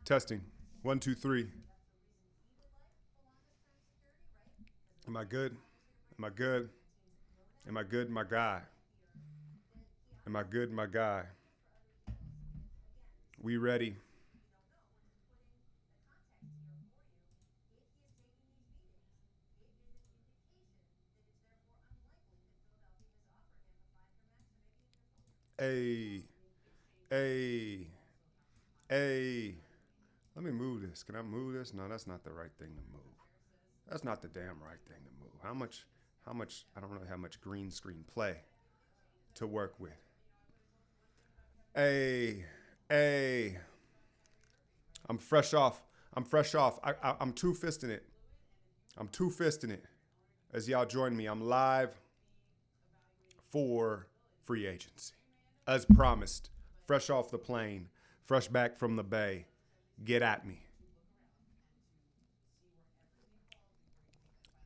Testing. One, two, three. Am I good? Am I good? Am I good, my guy? Am I good, my guy? We ready? Hey, hey, hey. Let me move this. Can I move this? No, that's not the right thing to move. That's not the damn right thing to move. How much, I don't really have much green screen play to work with. Hey, hey. I'm fresh off. I'm fresh off. I'm two fisting it. I'm two fisting it. As y'all join me, I'm live for free agency. As promised, fresh off the plane, fresh back from the bay. Get at me.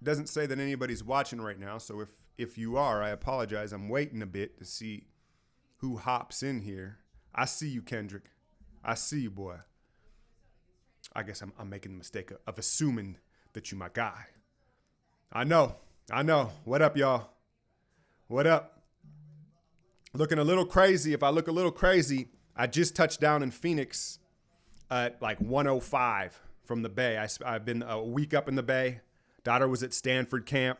Doesn't say that anybody's watching right now, so if you are, I apologize. I'm waiting a bit to see who hops in here. I see you, Kendrick. I see you, boy. I guess I'm making the mistake of assuming that you my guy. I know. I know. What up, y'all? What up? Looking a little crazy. If I look a little crazy, I just touched down in Phoenix at like 105 from the Bay. I've been a week up in the Bay. Daughter was at Stanford camp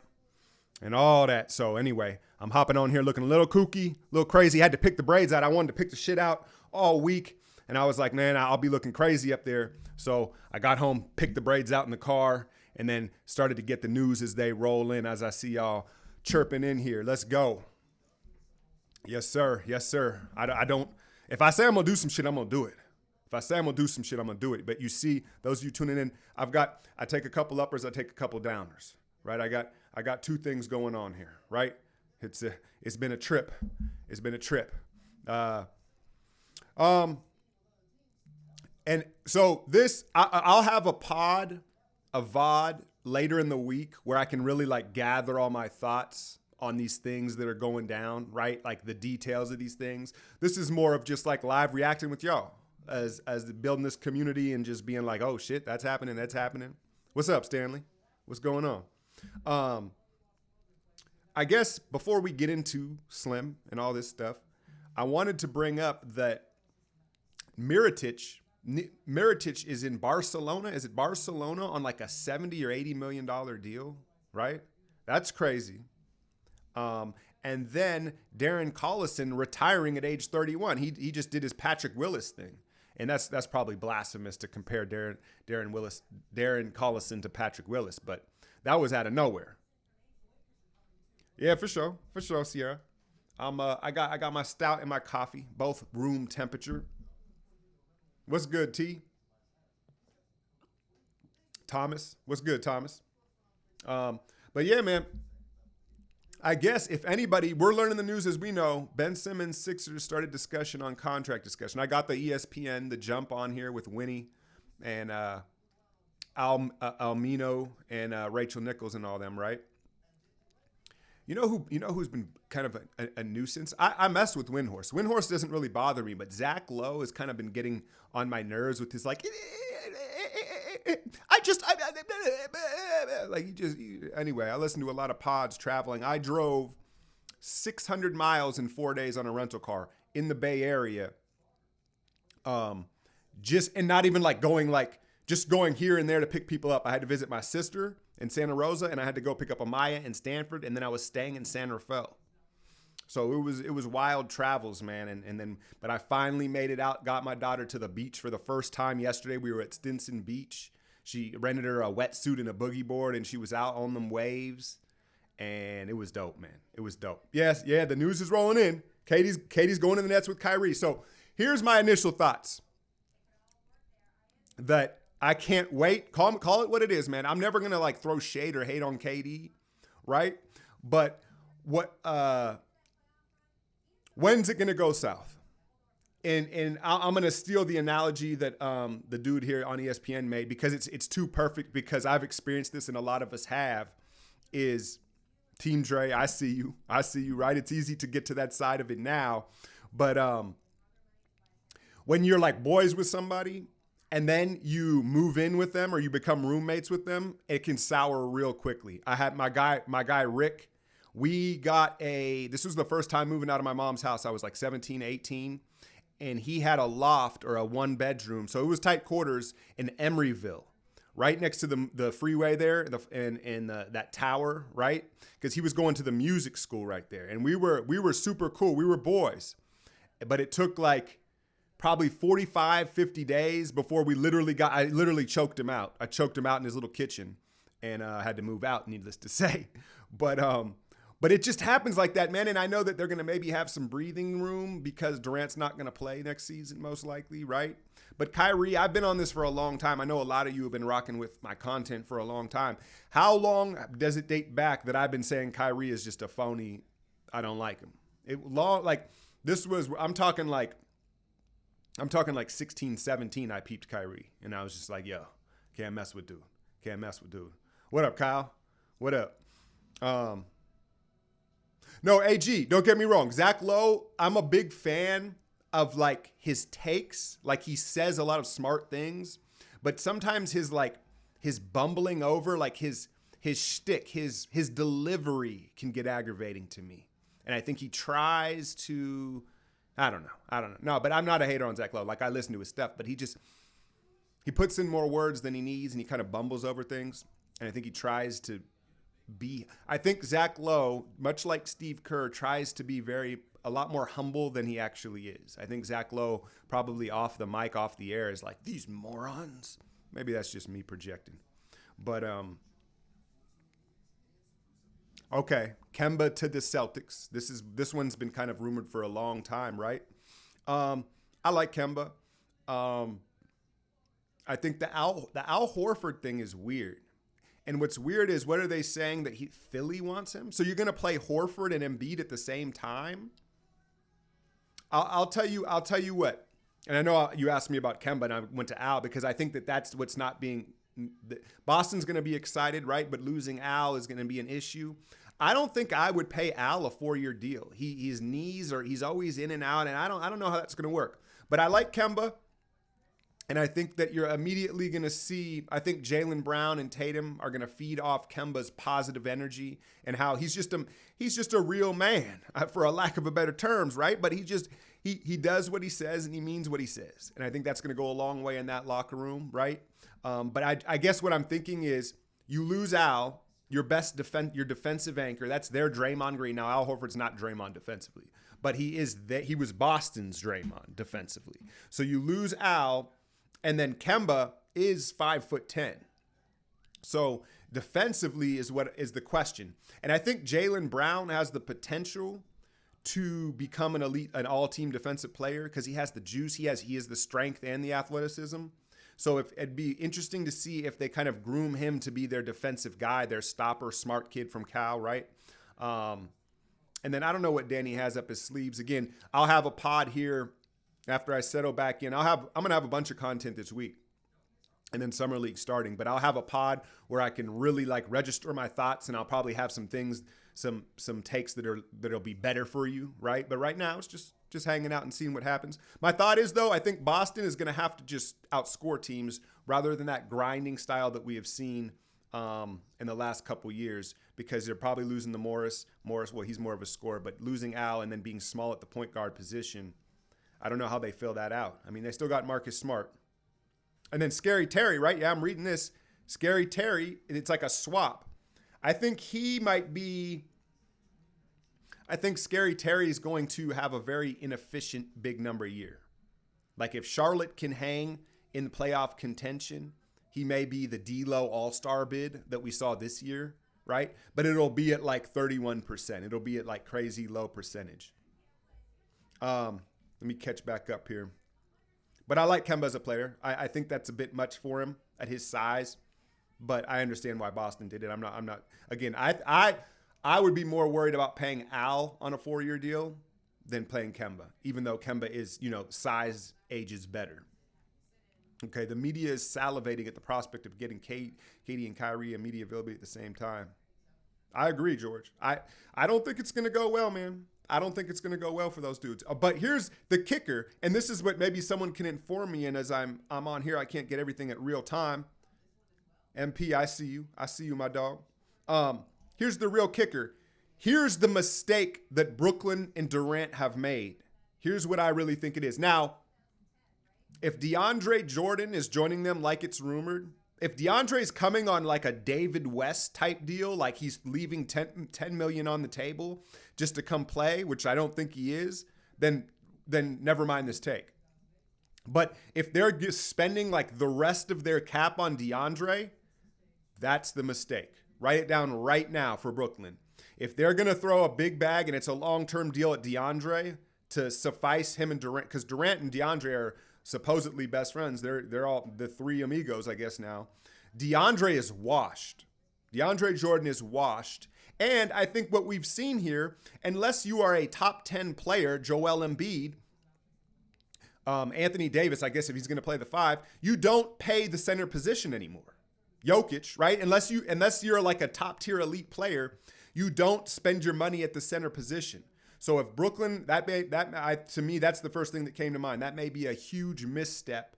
and all that. So anyway, I'm hopping on here looking a little kooky, a little crazy. Had to pick the braids out. I wanted to pick the shit out all week. And I was like, man, I'll be looking crazy up there. So I got home, picked the braids out in the car, and then started to get the news as they roll in, as I see y'all chirping in here. Let's go. Yes, sir. Yes, sir. I don't, if I say I'm going to do some shit, I'm going to do it. If I say I'm going to do some shit, I'm going to do it. But you see, those of you tuning in, I take a couple uppers, I take a couple downers, right? I got two things going on here, right? It's been a trip. It's been a trip. And so I'll have a VOD later in the week where I can really like gather all my thoughts on these things that are going down, right? Like the details of these things. This is more of just like live reacting with y'all as building this community and just being like, oh shit, that's happening, that's happening. What's up, Stanley? What's going on? I guess before we get into Slim and all this stuff, I wanted to bring up that Mirotic is in Barcelona. Is it Barcelona on like a $70 or $80 million deal, right? That's crazy. And then Darren Collison retiring at age 31. He just did his Patrick Willis thing. And that's probably blasphemous to compare Darren Collison to Patrick Willis, but that was out of nowhere. Yeah, for sure, Sierra. I got my stout and my coffee, both room temperature. What's good, T? Thomas, what's good, Thomas? But yeah, man. I guess if anybody, we're learning the news as we know. Ben Simmons, Sixers started discussion on contract discussion. I got the ESPN, the jump on here with Winnie and Almino and Rachel Nichols and all them, right? You know who's been kind of a nuisance? I mess with Windhorse. Windhorse doesn't really bother me, but Zach Lowe has kind of been getting on my nerves with his like, anyway, I listened to a lot of pods traveling. I drove 600 miles in 4 days on a rental car in the Bay Area. And not even like just going here and there to pick people up. I had to visit my sister in Santa Rosa, and I had to go pick up Amaya in Stanford, and then I was staying in San Rafael. So it was wild travels, man. But I finally made it out, got my daughter to the beach for the first time yesterday. We were at Stinson Beach. She rented her a wetsuit and a boogie board, and she was out on them waves, and it was dope, man. It was dope. Yes, yeah, the news is rolling in. Katie's going to the Nets with Kyrie. So here's my initial thoughts. That I can't wait. Call it what it is, man. I'm never gonna like throw shade or hate on KD, right? But when's it gonna go south? And I'm gonna steal the analogy that the dude here on ESPN made because it's too perfect because I've experienced this and a lot of us have. Is Team Dre? I see you, right? It's easy to get to that side of it now, but when you're like boys with somebody and then you move in with them or you become roommates with them, it can sour real quickly. I had my guy Rick. This was the first time moving out of my mom's house. I was like 17, 18, and he had a loft or a one bedroom. So it was tight quarters in Emeryville, right next to the freeway there, and that tower, right? Because he was going to the music school right there, and we were super cool. We were boys, but it took like probably 45, 50 days before I literally choked him out. I choked him out in his little kitchen, and had to move out, needless to say. But it just happens like that, man. And I know that they're going to maybe have some breathing room because Durant's not going to play next season, most likely, right? But Kyrie, I've been on this for a long time. I know a lot of you have been rocking with my content for a long time. How long does it date back that I've been saying Kyrie is just a phony? I don't like him. I'm talking like 16, 17, I peeped Kyrie. And I was just like, yo, can't mess with dude. Can't mess with dude. What up, Kyle? What up? No, AG, don't get me wrong. Zach Lowe, I'm a big fan of like his takes. Like he says a lot of smart things, but sometimes his bumbling over, like his shtick, his delivery can get aggravating to me. And I think he tries to, I don't know. No, but I'm not a hater on Zach Lowe. Like I listen to his stuff, but he puts in more words than he needs and he kind of bumbles over things. And I think he tries to I think Zach Lowe, much like Steve Kerr, tries to be a lot more humble than he actually is. I think Zach Lowe probably off the mic, off the air is like, these morons. Maybe that's just me projecting. But, okay. Kemba to the Celtics. This one's been kind of rumored for a long time, right? I like Kemba. I think the Al Horford thing is weird. And what's weird is, what are they saying that Philly wants him? So you're going to play Horford and Embiid at the same time? I'll tell you what. And I know you asked me about Kemba, and I went to Al because I think that's what's not being. Boston's going to be excited, right? But losing Al is going to be an issue. I don't think I would pay Al a 4-year deal. His knees he's always in and out, and I don't know how that's going to work. But I like Kemba. And I think that you're immediately going to see, I think Jaylen Brown and Tatum are going to feed off Kemba's positive energy and how he's just a real man, for a lack of a better terms, right? But he does what he says and he means what he says. And I think that's going to go a long way in that locker room, right? But I guess what I'm thinking is you lose Al, your defensive anchor. That's their Draymond Green. Now, Al Horford's not Draymond defensively, but he was Boston's Draymond defensively. So you lose Al. And then Kemba is 5'10". So defensively is what is the question. And I think Jaylen Brown has the potential to become an all-team defensive player because he has the juice. He has the strength and the athleticism. So it'd be interesting to see if they kind of groom him to be their defensive guy, their stopper, smart kid from Cal, right? And then I don't know what Danny has up his sleeves. Again, I'll have a pod here after I settle back in. I'm going to have a bunch of content this week and then Summer League starting, but I'll have a pod where I can really like register my thoughts, and I'll probably have some things, some takes that'll be better for you, right? But right now it's just hanging out and seeing what happens. My thought is, though, I think Boston is going to have to just outscore teams rather than that grinding style that we have seen in the last couple years, because they're probably losing to Morris. Well, he's more of a scorer, but losing Al and then being small at the point guard position, I don't know how they fill that out. I mean, they still got Marcus Smart. And then Scary Terry, right? Yeah, I'm reading this. Scary Terry, it's like a swap. I think Scary Terry is going to have a very inefficient big number year. Like if Charlotte can hang in the playoff contention, he may be the D-Lo all-star bid that we saw this year, right? But it'll be at like 31%. It'll be at like crazy low percentage. Let me catch back up here. But I like Kemba as a player. I think that's a bit much for him at his size, but I understand why Boston did it. I'm not. Again, I would be more worried about paying Al on a 4-year deal than playing Kemba, even though Kemba is, size ages better. Okay, the media is salivating at the prospect of getting Katie and Kyrie immediate availability at the same time. I agree, George. I don't think it's going to go well, man. I don't think it's going to go well for those dudes. But here's the kicker, and this is what maybe someone can inform me. And as I'm on here, I can't get everything at real time. MP, I see you. I see you, my dog. Here's the real kicker. Here's the mistake that Brooklyn and Durant have made. Here's what I really think it is. Now, if DeAndre Jordan is joining them like it's rumored, if DeAndre is coming on like a David West type deal, like he's leaving 10 million on the table just to come play, which I don't think he is, then never mind this take. But if they're just spending like the rest of their cap on DeAndre, that's the mistake. Write it down right now for Brooklyn. If they're going to throw a big bag and it's a long-term deal at DeAndre to suffice him and Durant, because Durant and DeAndre are supposedly best friends. They're all the three amigos, I guess now. DeAndre is washed. DeAndre Jordan is washed. And I think what we've seen here, unless you are a top 10 player, Joel Embiid, Anthony Davis, I guess if he's going to play the 5, you don't pay the center position anymore. Jokic, right? Unless you're like a top tier elite player, you don't spend your money at the center position. So if Brooklyn, to me, that's the first thing that came to mind. That may be a huge misstep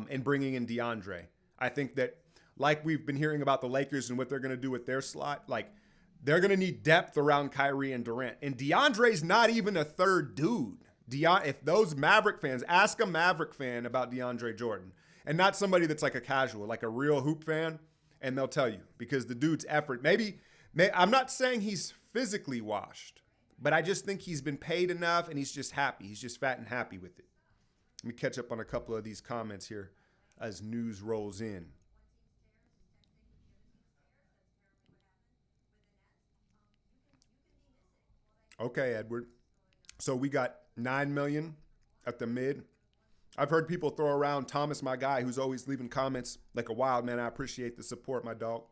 in bringing in DeAndre. I think that, like we've been hearing about the Lakers and what they're going to do with their slot, like they're going to need depth around Kyrie and Durant. And DeAndre's not even a third dude. If those Maverick fans, ask a Maverick fan about DeAndre Jordan, and not somebody that's like a casual, like a real hoop fan, and they'll tell you, because the dude's effort, I'm not saying he's physically washed, but I just think he's been paid enough and he's just happy. He's just fat and happy with it. Let me catch up on a couple of these comments here as news rolls in. Okay, Edward. So we got 9 million at the mid. I've heard people throw around Thomas, my guy, who's always leaving comments like a wild man. I appreciate the support, my dog.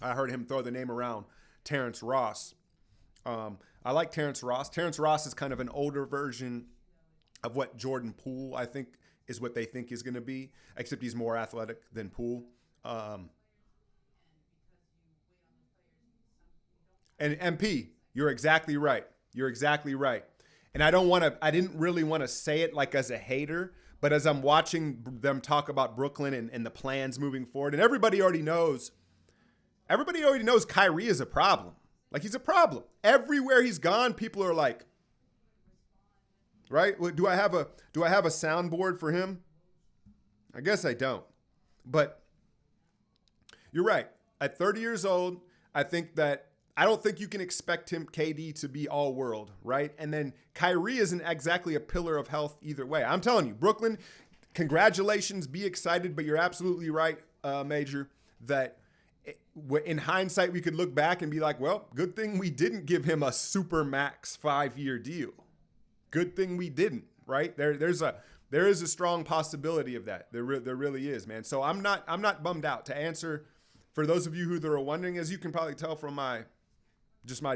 I heard him throw the name around Terrence Ross. I like Terrence Ross. Terrence Ross is kind of an older version of what Jordan Poole, I think, is what they think is going to be, except he's more athletic than Poole. And MP, you're exactly right. You're exactly right. And I didn't really want to say it like as a hater, but as I'm watching them talk about Brooklyn and the plans moving forward, and everybody already knows Kyrie is a problem. Like, he's a problem. Everywhere he's gone, people are like, right? Do I have a soundboard for him? I guess I don't. But you're right. At 30 years old, I don't think you can expect him, KD, to be all world, right? And then Kyrie isn't exactly a pillar of health either way. I'm telling you, Brooklyn, congratulations, be excited, but you're absolutely right, Major, that in hindsight, we could look back and be like, well, good thing we didn't give him a super max 5-year deal. Good thing we didn't, right? There is a strong possibility of that. There really is, man. So I'm not bummed out. To answer for those of you who are wondering, as you can probably tell from my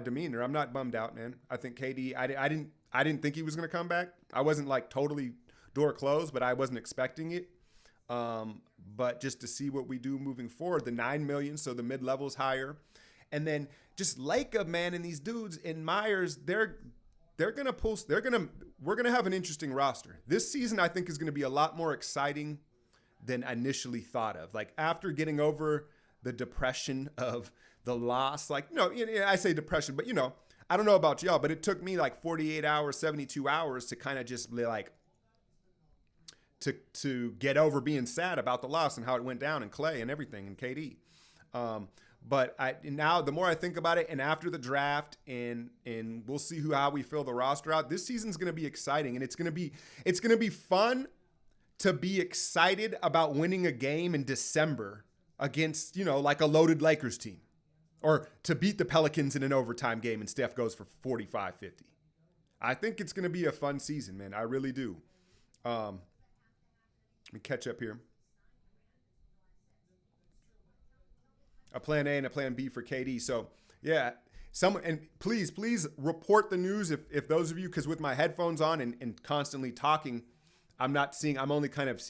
demeanor, I'm not bummed out, man. I think KD, I didn't think he was going to come back. I wasn't like totally door closed, but I wasn't expecting it. But just to see what we do moving forward, the 9 million, so the mid-level's higher. And then just Laker, man, and these dudes in Myers, we're going to have an interesting roster. This season, I think, is going to be a lot more exciting than initially thought of. Like, after getting over the depression of the loss, like, I say depression, but I don't know about y'all, but it took me like 48 hours, 72 hours to kind of just be like, to get over being sad about the loss and how it went down and Clay and everything and KD. But now the more I think about it, and after the draft, and we'll see how we fill the roster out. This season's going to be exciting, and it's going to be fun to be excited about winning a game in December against like a loaded Lakers team, or to beat the Pelicans in an overtime game and Steph goes for 45, 50. I think it's going to be a fun season, man. I really do. Let me catch up here. A plan A and a plan B for KD. So, yeah, and please report the news if those of you, because with my headphones on and constantly talking, I'm only kind of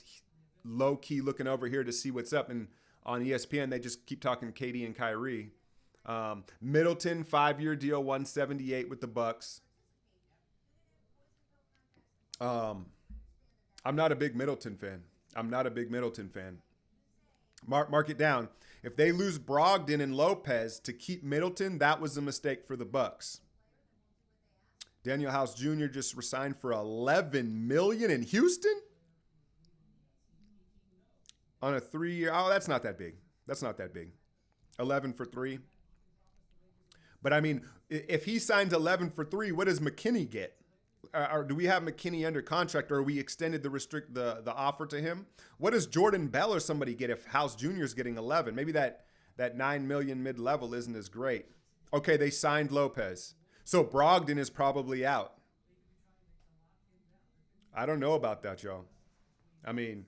low key looking over here to see what's up. And on ESPN, they just keep talking KD and Kyrie. Middleton, 5-year deal, 178 with the Bucks. Um, I'm not a big Middleton fan. I'm not a big Middleton fan. Mark it down. If they lose Brogdon and Lopez to keep Middleton, that was a mistake for the Bucks. Daniel House Jr. just resigned for 11 million in Houston on a 3-year. Oh, that's not that big. That's not that big. 11 for 3. But I mean, if he signs 11 for 3, what does McKinney get? Or do we have McKinney under contract, or we extended the offer to him? What does Jordan Bell or somebody get if House Jr. is getting 11? Maybe that 9 million mid-level isn't as great. Okay, they signed Lopez. So Brogdon is probably out. I don't know about that, y'all. I mean,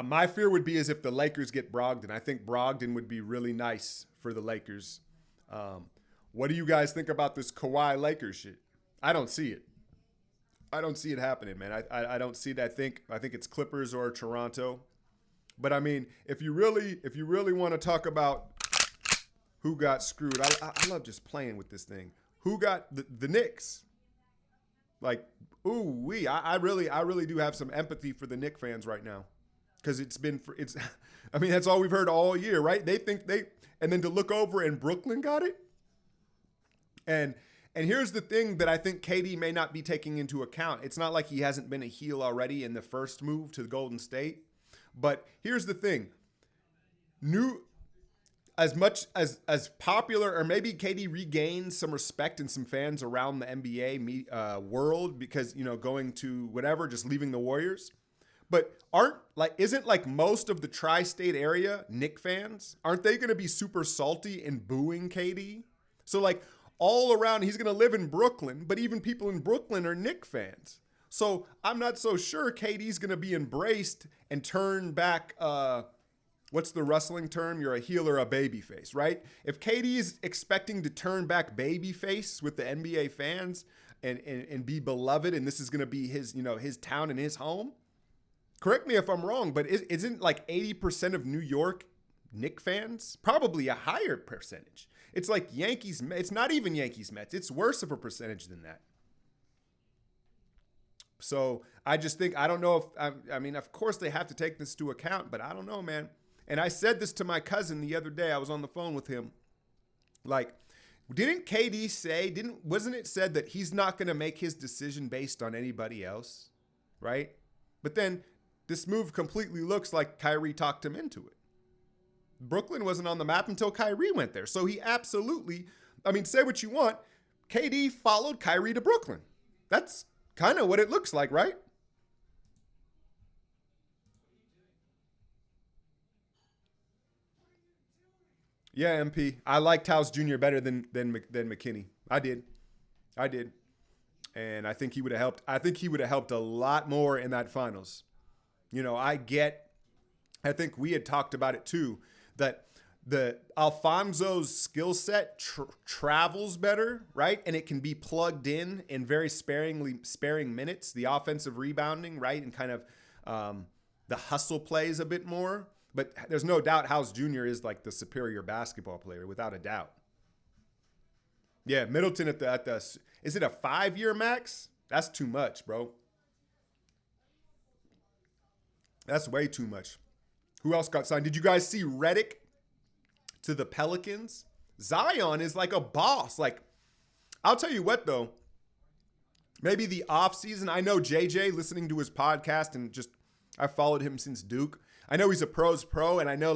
my fear would be as if the Lakers get Brogdon. I think Brogdon would be really nice for the Lakers. What do you guys think about this Kawhi Lakers shit? I don't see it. I don't see it happening, man. I don't see it. I think it's Clippers or Toronto. But I mean, if you really want to talk about who got screwed, I love just playing with this thing. Who got the Knicks? Like, ooh wee. I really do have some empathy for the Knicks fans right now, because it's. I mean, that's all we've heard all year, right? They think and then to look over and Brooklyn got it, and here's the thing that I think KD may not be taking into account. It's not like he hasn't been a heel already in the first move to Golden State. But here's the thing. As much as popular, or maybe KD regains some respect and some fans around the NBA world because, going to whatever, just leaving the Warriors. But isn't most of the tri-state area Knicks fans? Aren't they going to be super salty and booing KD? So all around, he's going to live in Brooklyn, but even people in Brooklyn are Knicks fans. So I'm not so sure KD's going to be embraced and turn back, what's the wrestling term? You're a heel or a babyface, right? If KD's expecting to turn back babyface with the NBA fans and be beloved, and this is going to be his, his town and his home, correct me if I'm wrong, but isn't 80% of New York Knicks fans? Probably a higher percentage. It's like Yankees. It's not even Yankees Mets. It's worse of a percentage than that. So I just think, I don't know if, I mean, of course they have to take this into account, but I don't know, man. And I said this to my cousin the other day. I was on the phone with him. Didn't KD say, wasn't it said that he's not going to make his decision based on anybody else, right? But then this move completely looks like Kyrie talked him into it. Brooklyn wasn't on the map until Kyrie went there. So he absolutely, I mean, say what you want, KD followed Kyrie to Brooklyn. That's kind of what it looks like, right? Yeah, MP. I liked House Jr. better than McKinney. I did. And I think he would have helped. I think he would have helped a lot more in that finals. I think we had talked about it too, that the Alfonso's skill set travels better, right? And it can be plugged in very sparing minutes, the offensive rebounding, right? And kind of the hustle plays a bit more. But there's no doubt House Jr. is the superior basketball player, without a doubt. Yeah, Middleton at the is it a 5-year max? That's too much, bro. That's way too much. Who else got signed? Did you guys see Redick to the Pelicans? Zion is like a boss. I'll tell you what, though. Maybe the offseason, I know JJ, listening to his podcast, and I followed him since Duke. I know he's a pro's pro, and I know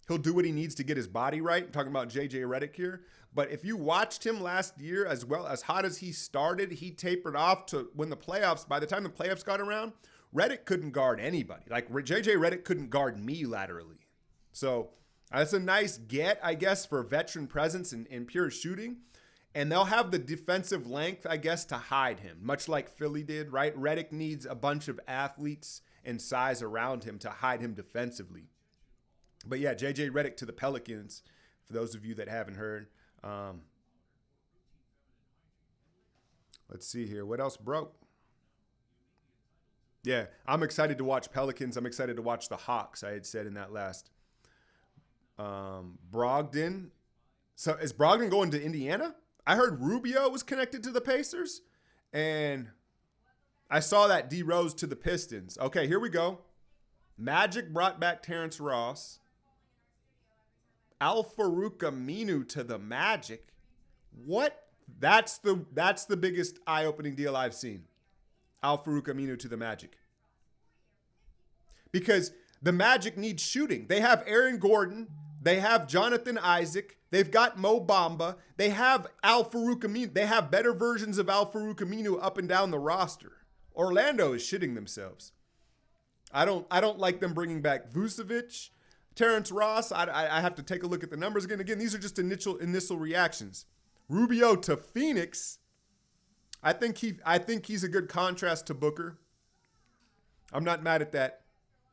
he'll do what he needs to get his body right. I'm talking about JJ Redick here. But if you watched him last year, as well as hot as he started, he tapered off to when by the time the playoffs got around, Redick couldn't guard anybody. JJ Redick couldn't guard me laterally. So that's a nice get, I guess, for veteran presence and pure shooting. And they'll have the defensive length, I guess, to hide him, much like Philly did, right? Redick needs a bunch of athletes and size around him to hide him defensively. But yeah, JJ Redick to the Pelicans, for those of you that haven't heard. Let's see here. What else broke? Yeah, I'm excited to watch Pelicans. I'm excited to watch the Hawks, I had said in that last. Brogdon. So is Brogdon going to Indiana? I heard Rubio was connected to the Pacers. And I saw that D Rose to the Pistons. Okay, here we go. Magic brought back Terrence Ross. Al-Farouq Aminu to the Magic. What? That's the biggest eye-opening deal I've seen. Al-Farouq Aminu to the Magic. Because the Magic needs shooting. They have Aaron Gordon. They have Jonathan Isaac. They've got Mo Bamba. They have Al-Farouq Aminu. They have better versions of Al-Farouq Aminu up and down the roster. Orlando is shitting themselves. I don't like them bringing back Vucevic, Terrence Ross. I have to take a look at the numbers again. Again, these are just initial reactions. Rubio to Phoenix. I think he's a good contrast to Booker. I'm not mad at that.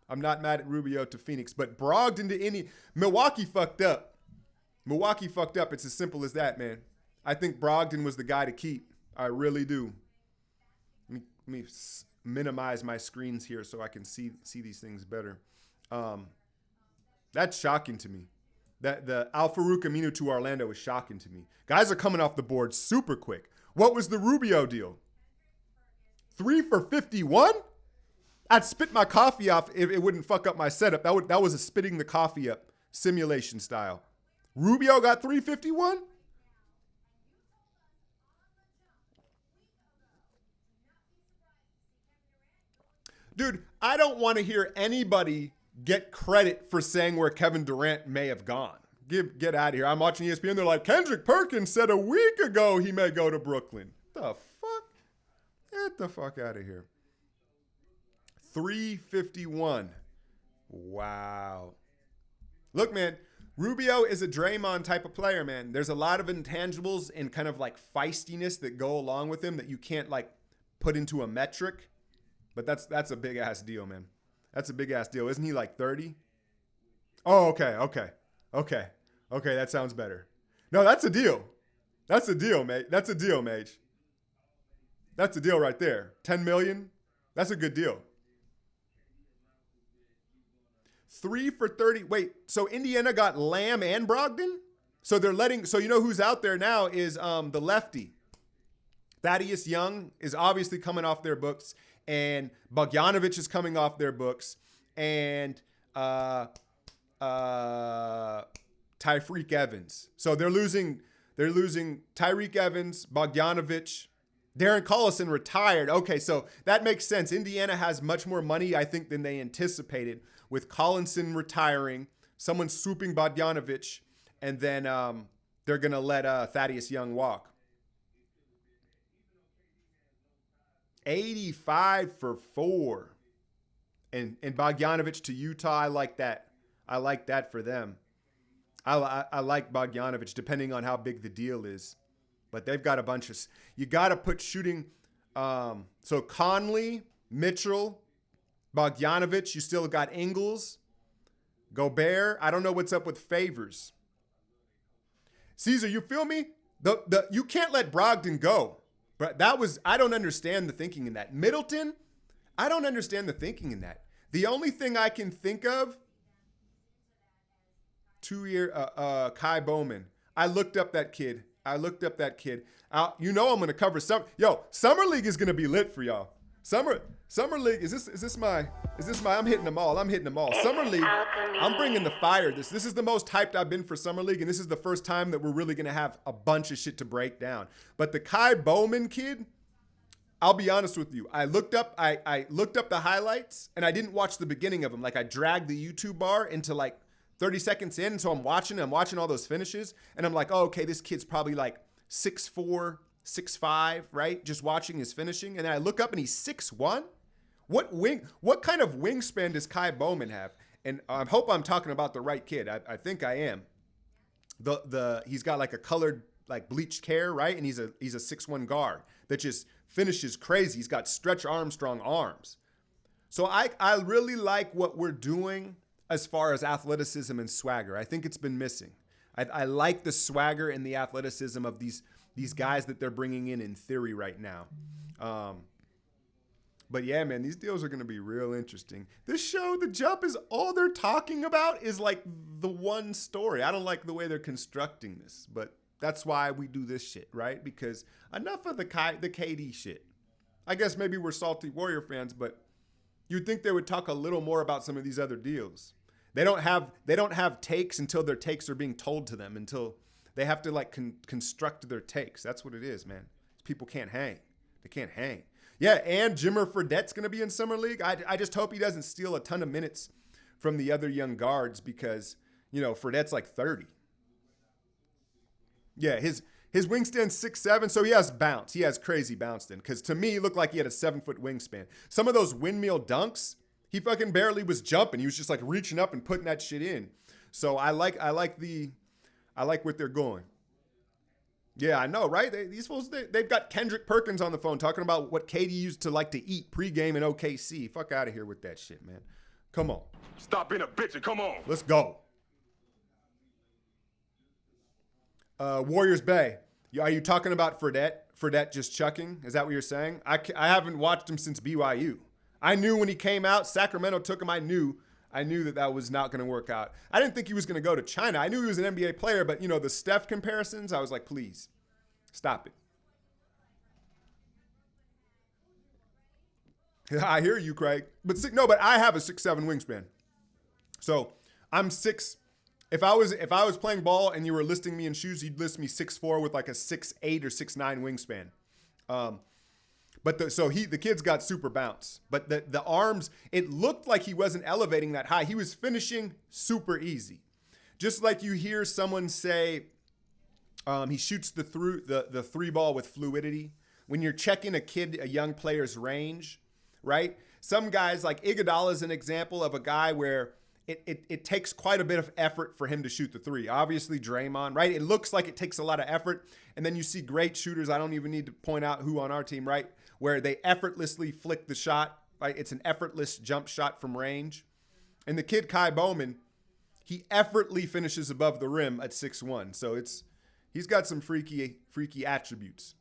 I'm not mad at Rubio to Phoenix, but Brogdon to Milwaukee fucked up. Milwaukee fucked up. It's as simple as that, man. I think Brogdon was the guy to keep. I really do. Let me minimize my screens here so I can see these things better. That's shocking to me. That the Al-Farouq Aminu to Orlando is shocking to me. Guys are coming off the board super quick. What was the Rubio deal? 3 for 51? I'd spit my coffee off if it wouldn't fuck up my setup. That was a spitting the coffee up simulation style. Rubio got 351? Dude, I don't want to hear anybody get credit for saying where Kevin Durant may have gone. Get out of here. I'm watching ESPN. They're like, Kendrick Perkins said a week ago he may go to Brooklyn. The fuck? Get the fuck out of here. 351. Wow. Look, man, Rubio is a Draymond type of player, man. There's a lot of intangibles and kind of like feistiness that go along with him that you can't like put into a metric. But that's a big ass deal, man. That's a big ass deal. Isn't he like 30? Oh, okay. That sounds better. No, that's a deal. That's a deal, mate. That's a deal, mate. That's a deal right there. 10 million. That's a good deal. 3 for 30. Wait, so Indiana got Lamb and Brogdon? So you know who's out there now is the lefty. Thaddeus Young is obviously coming off their books, and Bogdanovic is coming off their books, and Tyreke Evans. So they're losing Tyreke Evans, Bogdanovic. Darren Collison retired. Okay, so that makes sense. Indiana has much more money, I think, than they anticipated, with Collison retiring, someone swooping Bogdanovic, and then they're going to let Thaddeus Young walk. 85 for 4. And Bogdanovic to Utah, I like that. I like that for them. I like Bogdanovic, depending on how big the deal is. But they've got a bunch of... You got to put shooting... So Conley, Mitchell, Bogdanovic. You still got Ingles, Gobert. I don't know what's up with Favors. Caesar, you feel me? You can't let Brogdon go. But I don't understand the thinking in that. Middleton, I don't understand the thinking in that. The only thing I can think of, 2-year Kai Bowman. I looked up that kid. You know I'm going to cover some. Summer League is going to be lit for y'all. Summer League, is this my, I'm hitting them all. Summer League, I'm bringing the fire. This is the most hyped I've been for Summer League, and this is the first time that we're really going to have a bunch of shit to break down. But the Kai Bowman kid, I'll be honest with you. I looked up the highlights, and I didn't watch the beginning of them. Like, I dragged the YouTube bar into like 30 seconds in, so I'm watching all those finishes, and I'm like, oh, okay, this kid's probably like 6'4", 6'5", right? Just watching his finishing. And then I look up and he's 6'1". What kind of wingspan does Kai Bowman have? And I hope I'm talking about the right kid. I think I am. He's got like a colored, like bleached hair, right? And he's a 6'1" guard that just finishes crazy. He's got Stretch Armstrong arms. So I really like what we're doing as far as athleticism and swagger. I think it's been missing. I like the swagger and the athleticism of these guys that they're bringing in theory right now. But yeah, man, these deals are going to be real interesting. This show, The Jump, is all they're talking about is like the one story. I don't like the way they're constructing this, but that's why we do this shit, right? Because enough of the KD shit. I guess maybe we're salty Warrior fans, but you'd think they would talk a little more about some of these other deals. They don't have takes until their takes are being told to them, until they have to like construct their takes. That's what it is, man. People can't hang. They can't hang. Yeah, and Jimmer Fredette's going to be in Summer League. I just hope he doesn't steal a ton of minutes from the other young guards because, you know, Fredette's like 30. Yeah, his wingstan's 6'7", so he has bounce. He has crazy bounce then. Because to me, he looked like he had a 7-foot wingspan. Some of those windmill dunks, he fucking barely was jumping. He was just like reaching up and putting that shit in. So I like what they're going. Yeah, I know, right? These fools, they've got Kendrick Perkins on the phone talking about what KD used to like to eat pregame in OKC. Fuck out of here with that shit, man. Come on. Stop being a bitch and come on. Let's go. Warriors Bay. Are you talking about Fredette? Fredette just chucking? Is that what you're saying? I haven't watched him since BYU. I knew when he came out, Sacramento took him. I knew that was not going to work out. I didn't think he was going to go to China. I knew he was an NBA player, but, you know, the Steph comparisons, I was like, please, stop it. I hear you, Craig. But I have a 6'7" wingspan. So I'm 6. If I was playing ball and you were listing me in shoes, you'd list me 6'4" with like a 6'8" or 6'9" wingspan. But the kid's got super bounce. But the arms, it looked like he wasn't elevating that high. He was finishing super easy. Just like you hear someone say he shoots the three ball with fluidity. When you're checking a young player's range, right? Some guys, like Iguodala is an example of a guy where it takes quite a bit of effort for him to shoot the three. Obviously, Draymond, right? It looks like it takes a lot of effort. And then you see great shooters. I don't even need to point out who on our team, right? Where they effortlessly flick the shot, right? It's an effortless jump shot from range. And the kid Kai Bowman, he effortlessly finishes above the rim at 6'1". So he's got some freaky attributes.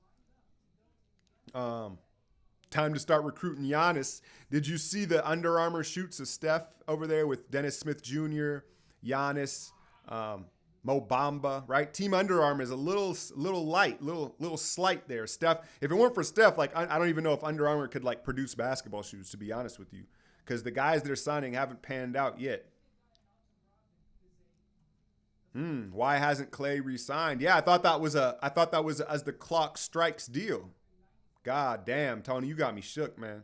Time to start recruiting Giannis. Did you see the Under Armour shoots of Steph over there with Dennis Smith Jr., Giannis, Mo Bamba, right? Team Under Armour is a little light, little slight there. Steph, if it weren't for Steph, like I don't even know if Under Armour could like produce basketball shoes, to be honest with you, because the guys they're signing haven't panned out yet. Why hasn't Clay re-signed? Yeah, I thought that was as the clock strikes deal. God damn, Tony, you got me shook, man.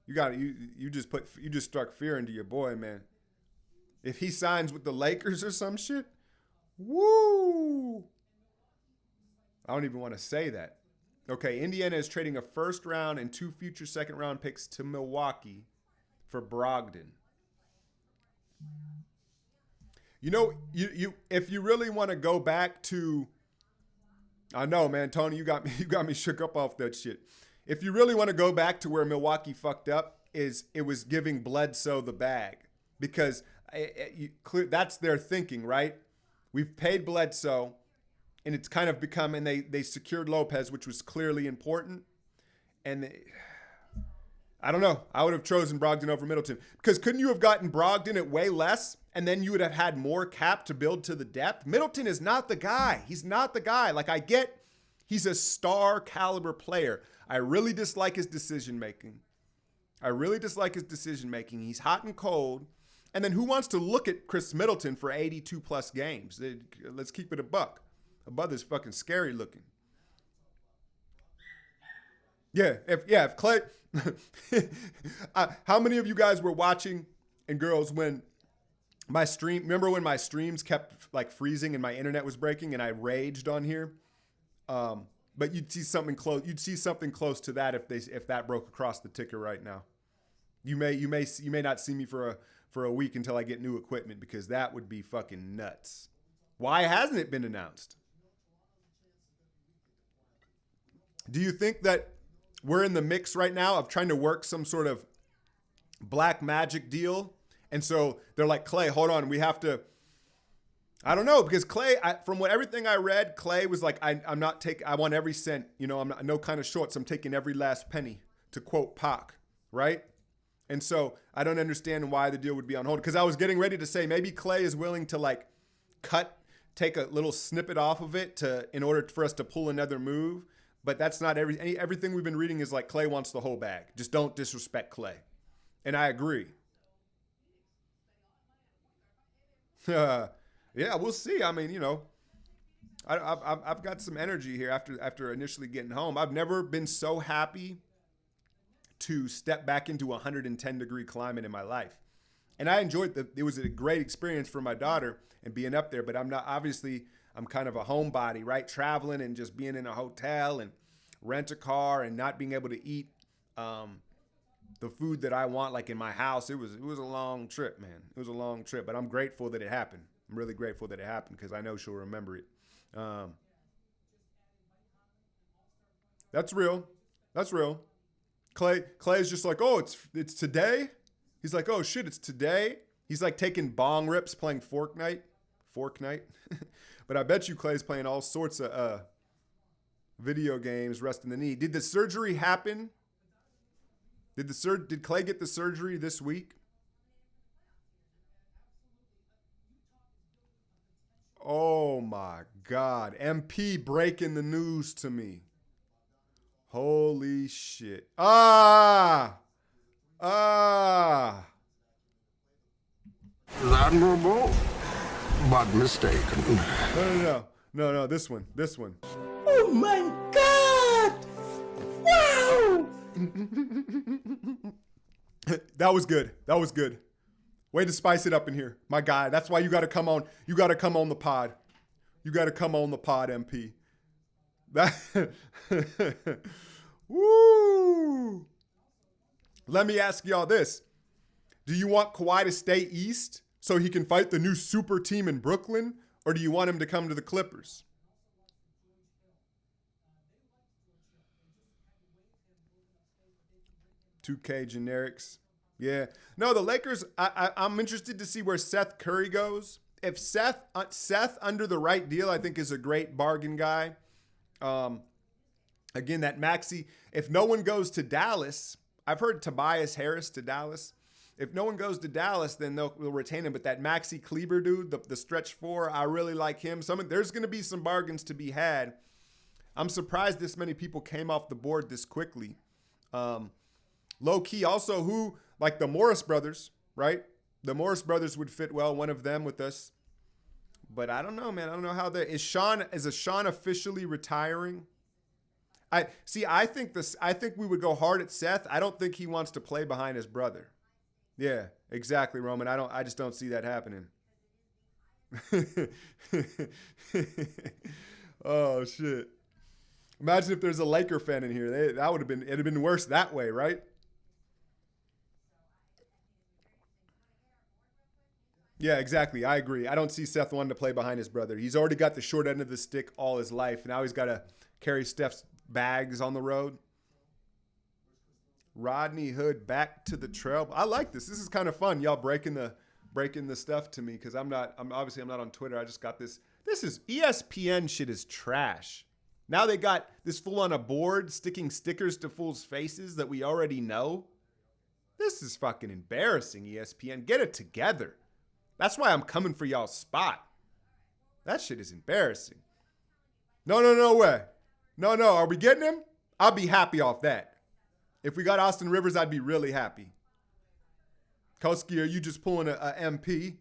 You just struck fear into your boy, man. If he signs with the Lakers or some shit, woo! I don't even want to say that. Okay, Indiana is trading a first round and 2 future second round picks to Milwaukee for Brogdon. You know, you if you really want to go back to, I know, man, Tony, you got me shook up off that shit. If you really want to go back to where Milwaukee fucked up, it was giving Bledsoe the bag, because that's their thinking, right? We've paid Bledsoe, and it's kind of become, and they secured Lopez, which was clearly important, and I don't know. I would have chosen Brogdon over Middleton, because couldn't you have gotten Brogdon at way less, and then you would have had more cap to build to the depth? Middleton is not the guy. He's not the guy. Like, I get he's a star caliber player. I really dislike his decision making. He's hot and cold. And then who wants to look at Chris Middleton for 82 plus games? Let's keep it a buck. A bud is fucking scary looking. Yeah, if Clay, how many of you guys were watching, and girls, when my stream, remember when my streams kept like freezing and my internet was breaking and I raged on here? But you'd see something close to that if that broke across the ticker right now. You may not see me for a week until I get new equipment, because that would be fucking nuts. Why hasn't it been announced? Do you think that we're in the mix right now of trying to work some sort of black magic deal? And so they're like, Clay, hold on, we have to, I don't know, because Clay, from everything I read, Clay was like, I want every cent, I'm not, no kind of shorts, I'm taking every last penny, to quote Pac, right? And so I don't understand why the deal would be on hold, because I was getting ready to say maybe Clay is willing to like take a little snippet off of it in order for us to pull another move. But that's not everything we've been reading is like Clay wants the whole bag. Just don't disrespect Clay. And I agree. Yeah, we'll see. I mean, I've got some energy here after initially getting home. I've never been so happy to step back into a 110-degree climate in my life. And I enjoyed it was a great experience for my daughter and being up there, but I'm kind of a homebody, right? Traveling and just being in a hotel and rent a car and not being able to eat the food that I want, like in my house. It was a long trip, man. It was a long trip, but I'm grateful that it happened. I'm really grateful that it happened because I know she'll remember it. That's real. That's real. Clay's just like, oh, it's today. He's like, oh shit, it's today. He's like taking bong rips, playing Fork Night. But I bet you Clay's playing all sorts of video games, resting the knee. Did the surgery happen? Did Clay get the surgery this week? Oh my God. MP breaking the news to me. Holy shit. Admirable, but mistaken. No, this one. Oh my God! Wow! That was good. Way to spice it up in here. My guy. That's why you got to come on. You got to come on the pod. You got to come on the pod, MP. Woo! Let me ask y'all this. Do you want Kawhi to stay East so he can fight the new super team in Brooklyn? Or do you want him to come to the Clippers? $2K generics. Yeah. No, the Lakers, I'm interested to see where Seth Curry goes. If Seth under the right deal, I think is a great bargain guy. Again, that Maxey, if no one goes to Dallas, I've heard Tobias Harris to Dallas. If no one goes to Dallas, then they'll retain him. But that Maxi Kleber dude, the stretch four, I really like him. There's going to be some bargains to be had. I'm surprised this many people came off the board this quickly. Low key, also who, like the Morris brothers, right? The Morris brothers would fit well, one of them with us. But I don't know, man. I don't know how is Sean officially retiring? I think we would go hard at Seth. I don't think he wants to play behind his brother. Yeah, exactly, Roman. I just don't see that happening. Oh shit. Imagine if there's a Laker fan in here. It'd have been worse that way, right? Yeah, exactly. I agree. I don't see Seth wanting to play behind his brother. He's already got the short end of the stick all his life. Now he's got to carry Steph's bags on the road. Rodney Hood back to the trail. I like this. This is kind of fun. Y'all breaking the stuff to me because I'm not on Twitter. I just got this. This is ESPN shit is trash. Now they got this fool on a board sticking stickers to fools' faces that we already know. This is fucking embarrassing, ESPN. Get it together. That's why I'm coming for y'all's spot. That shit is embarrassing. No way. No. Are we getting him? I'll be happy off that. If we got Austin Rivers, I'd be really happy. Koski, are you just pulling a MP?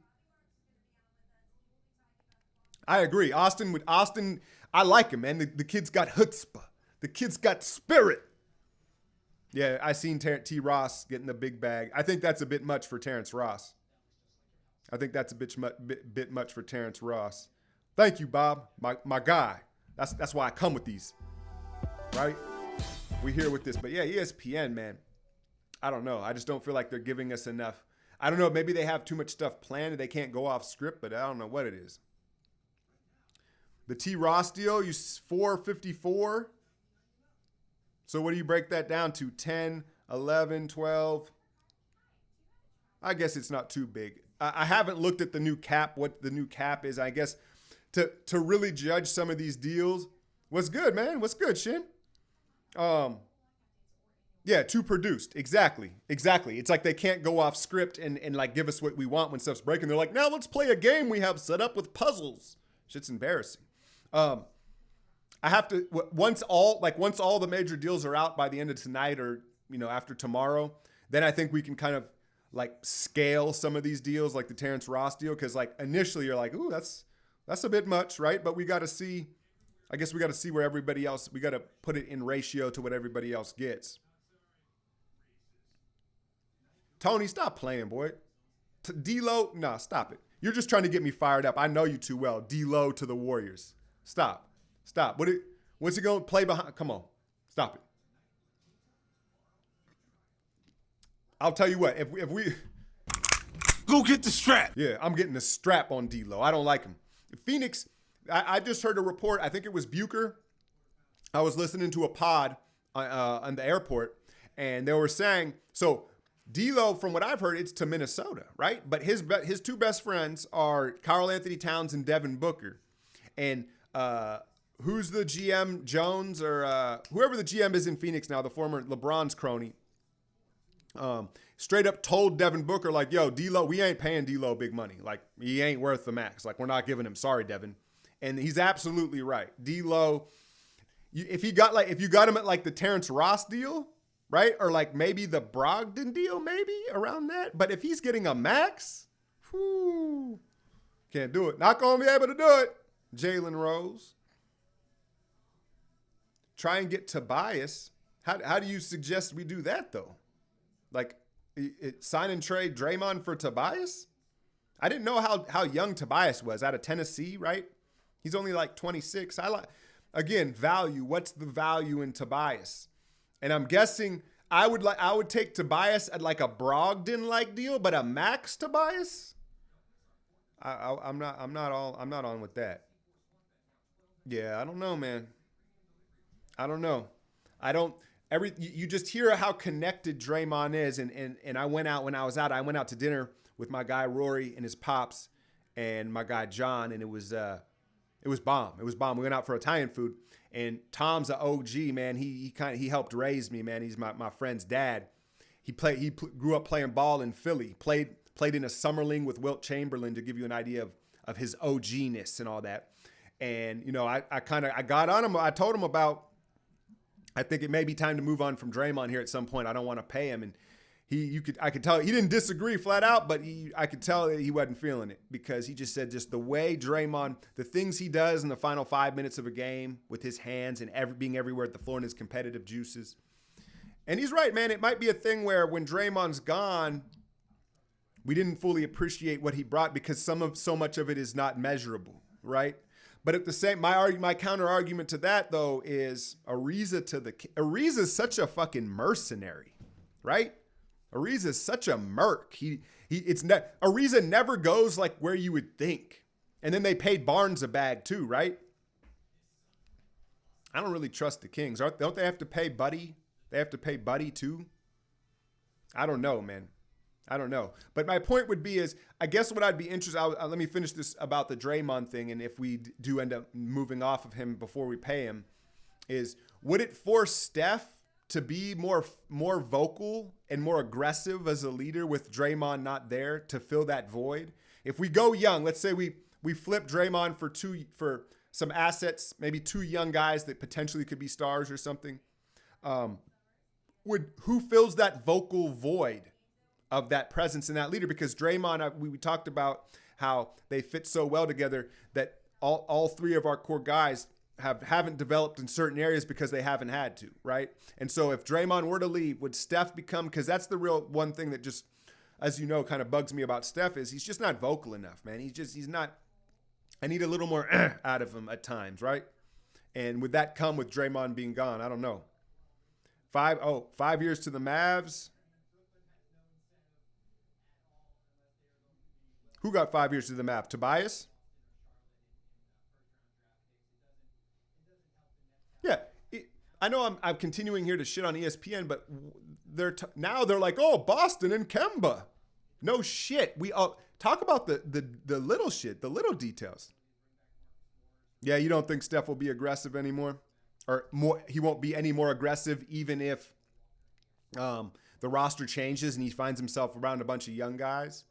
I agree. Austin, I like him, man. The kid's got chutzpah. The kid's got spirit. Yeah, I seen T. Ross getting the big bag. I think that's a bit much for Terrence Ross. I think that's a bit much for Terrence Ross. Thank you, Bob, my guy. That's why I come with these, right? We here with this, but yeah, ESPN, man. I don't know. I just don't feel like they're giving us enough. I don't know. Maybe they have too much stuff planned and they can't go off script, but I don't know what it is. The T. Ross deal, you 454. So what do you break that down to? 10, 11, 12. I guess it's not too big. I haven't looked at the new cap, what the new cap is. I guess to really judge some of these deals. What's good, man? What's good, Shin? Yeah, too produced. Exactly. It's like they can't go off script and like give us what we want when stuff's breaking. They're like, now let's play a game we have set up with puzzles. Shit's embarrassing. I have to once all the major deals are out by the end of tonight or after tomorrow, then I think we can kind of like scale some of these deals, like the Terrence Ross deal, because like initially you're like, ooh, that's a bit much, right? But we got to see. I guess we got to see where everybody else. We got to put it in ratio to what everybody else gets. Tony, stop playing, boy. D-Lo, nah, stop it. You're just trying to get me fired up. I know you too well. D-Lo to the Warriors. Stop. What's he going to play behind? Come on. Stop it. I'll tell you what. If we Go get the strap. Yeah, I'm getting the strap on D-Lo. I don't like him. Phoenix, I just heard a report. I think it was Bucher. I was listening to a pod on the airport, and they were saying, so D-Lo, from what I've heard, it's to Minnesota, right? But his two best friends are Karl-Anthony Towns and Devin Booker. And who's the GM, Jones, or whoever the GM is in Phoenix now, the former LeBron's crony, straight up told Devin Booker, like, yo, D-Lo, we ain't paying D-Lo big money. Like, he ain't worth the max. Like, we're not giving him. Sorry, Devin. And he's absolutely right. D-Lo, if you got him at like the Terrence Ross deal, right? Or like maybe the Brogdon deal, maybe around that. But if he's getting a max, can't do it. Not going to be able to do it. Jalen Rose. Try and get Tobias. How do you suggest we do that, though? Like, sign and trade Draymond for Tobias? I didn't know how young Tobias was out of Tennessee, right? He's only like 26. Again, value. What's the value in Tobias? And I'm guessing I would take Tobias at like a Brogdon-like deal, but a max Tobias? I'm not on with that. Yeah, I don't know, man. I don't know. You just hear how connected Draymond is, and I went out to dinner with my guy Rory and his pops and my guy John, and it was bomb. It was bomb. We went out for Italian food, and Tom's an OG, man. He helped raise me, man. He's my friend's dad. He grew up playing ball in Philly. Played in a summer league with Wilt Chamberlain, to give you an idea of his OG-ness and all that. And I got on him. I told him about, I think it may be time to move on from Draymond here at some point. I don't want to pay him. And I could tell he didn't disagree flat out, but I could tell that he wasn't feeling it, because he just said just the way Draymond, the things he does in the final 5 minutes of a game with his hands and being everywhere at the floor and his competitive juices. And he's right, man. It might be a thing where when Draymond's gone, we didn't fully appreciate what he brought because so much of it is not measurable, right? But at the same, my counter argument to that though is Ariza is such a fucking mercenary, right? Ariza is such a merc. Ariza never goes like where you would think. And then they paid Barnes a bag too, right? I don't really trust the Kings. Don't they have to pay Buddy? They have to pay Buddy too? I don't know, man. I don't know. But my point would be is, I guess what I'd be interested, let me finish this about the Draymond thing, and if we do end up moving off of him before we pay him, is would it force Steph to be more vocal and more aggressive as a leader with Draymond not there to fill that void? If we go young, let's say we flip Draymond for some assets, maybe two young guys that potentially could be stars or something, who fills that vocal void of that presence and that leader? Because Draymond, we talked about how they fit so well together that all three of our core guys haven't developed in certain areas because they haven't had to, right? And so if Draymond were to leave, would Steph become, because that's the real one thing that just, as you know, kind of bugs me about Steph is he's just not vocal enough, man. He's not, I need a little more out of him at times, right? And would that come with Draymond being gone? I don't know. 5 years to the Mavs. Who got 5 years to the Mavs? Tobias? Yeah. I know I'm continuing here to shit on ESPN, but now they're like, oh, Boston and Kemba. No shit. We talk about the little shit, the little details. Yeah, you don't think Steph will be aggressive anymore? Or more? He won't be any more aggressive even if the roster changes and he finds himself around a bunch of young guys?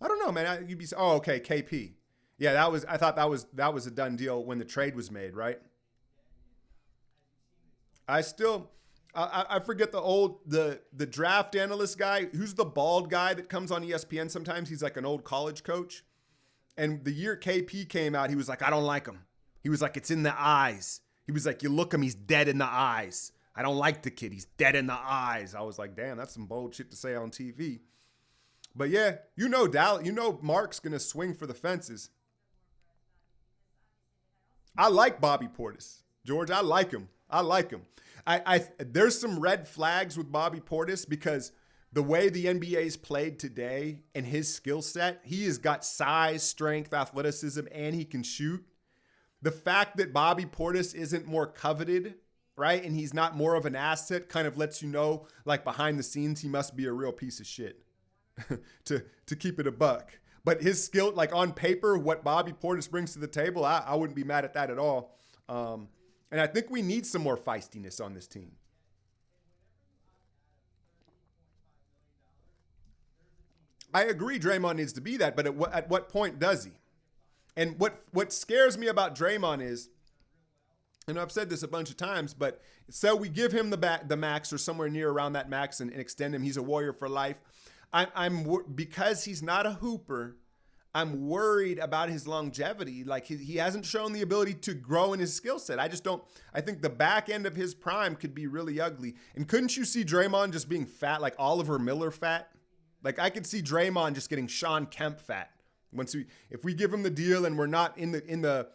I don't know, man. Okay, KP. Yeah, I thought that was a done deal when the trade was made, right? I forget the draft analyst guy. Who's the bald guy that comes on ESPN sometimes? He's like an old college coach. And the year KP came out, he was like, I don't like him. He was like, it's in the eyes. He was like, you look him, he's dead in the eyes. I don't like the kid. He's dead in the eyes. I was like, damn, that's some bold shit to say on TV. But yeah, Dallas, Mark's going to swing for the fences. I like Bobby Portis. George, I like him. There's some red flags with Bobby Portis because the way the NBA's played today and his skill set, he has got size, strength, athleticism, and he can shoot. The fact that Bobby Portis isn't more coveted, right, and he's not more of an asset kind of lets you know, like behind the scenes, he must be a real piece of shit to keep it a buck. But his skill, like on paper, what Bobby Portis brings to the table, I wouldn't be mad at that at all. And I think we need some more feistiness on this team. I agree Draymond needs to be that, but at what point does he? And what scares me about Draymond is, and I've said this a bunch of times, but so we give him the max or somewhere near around that max and extend him. He's a Warrior for life. Because he's not a hooper, I'm worried about his longevity. Like he hasn't shown the ability to grow in his skill set. I think the back end of his prime could be really ugly. And couldn't you see Draymond just being fat, like Oliver Miller fat? Like I could see Draymond just getting Sean Kemp fat. If we give him the deal and we're not in the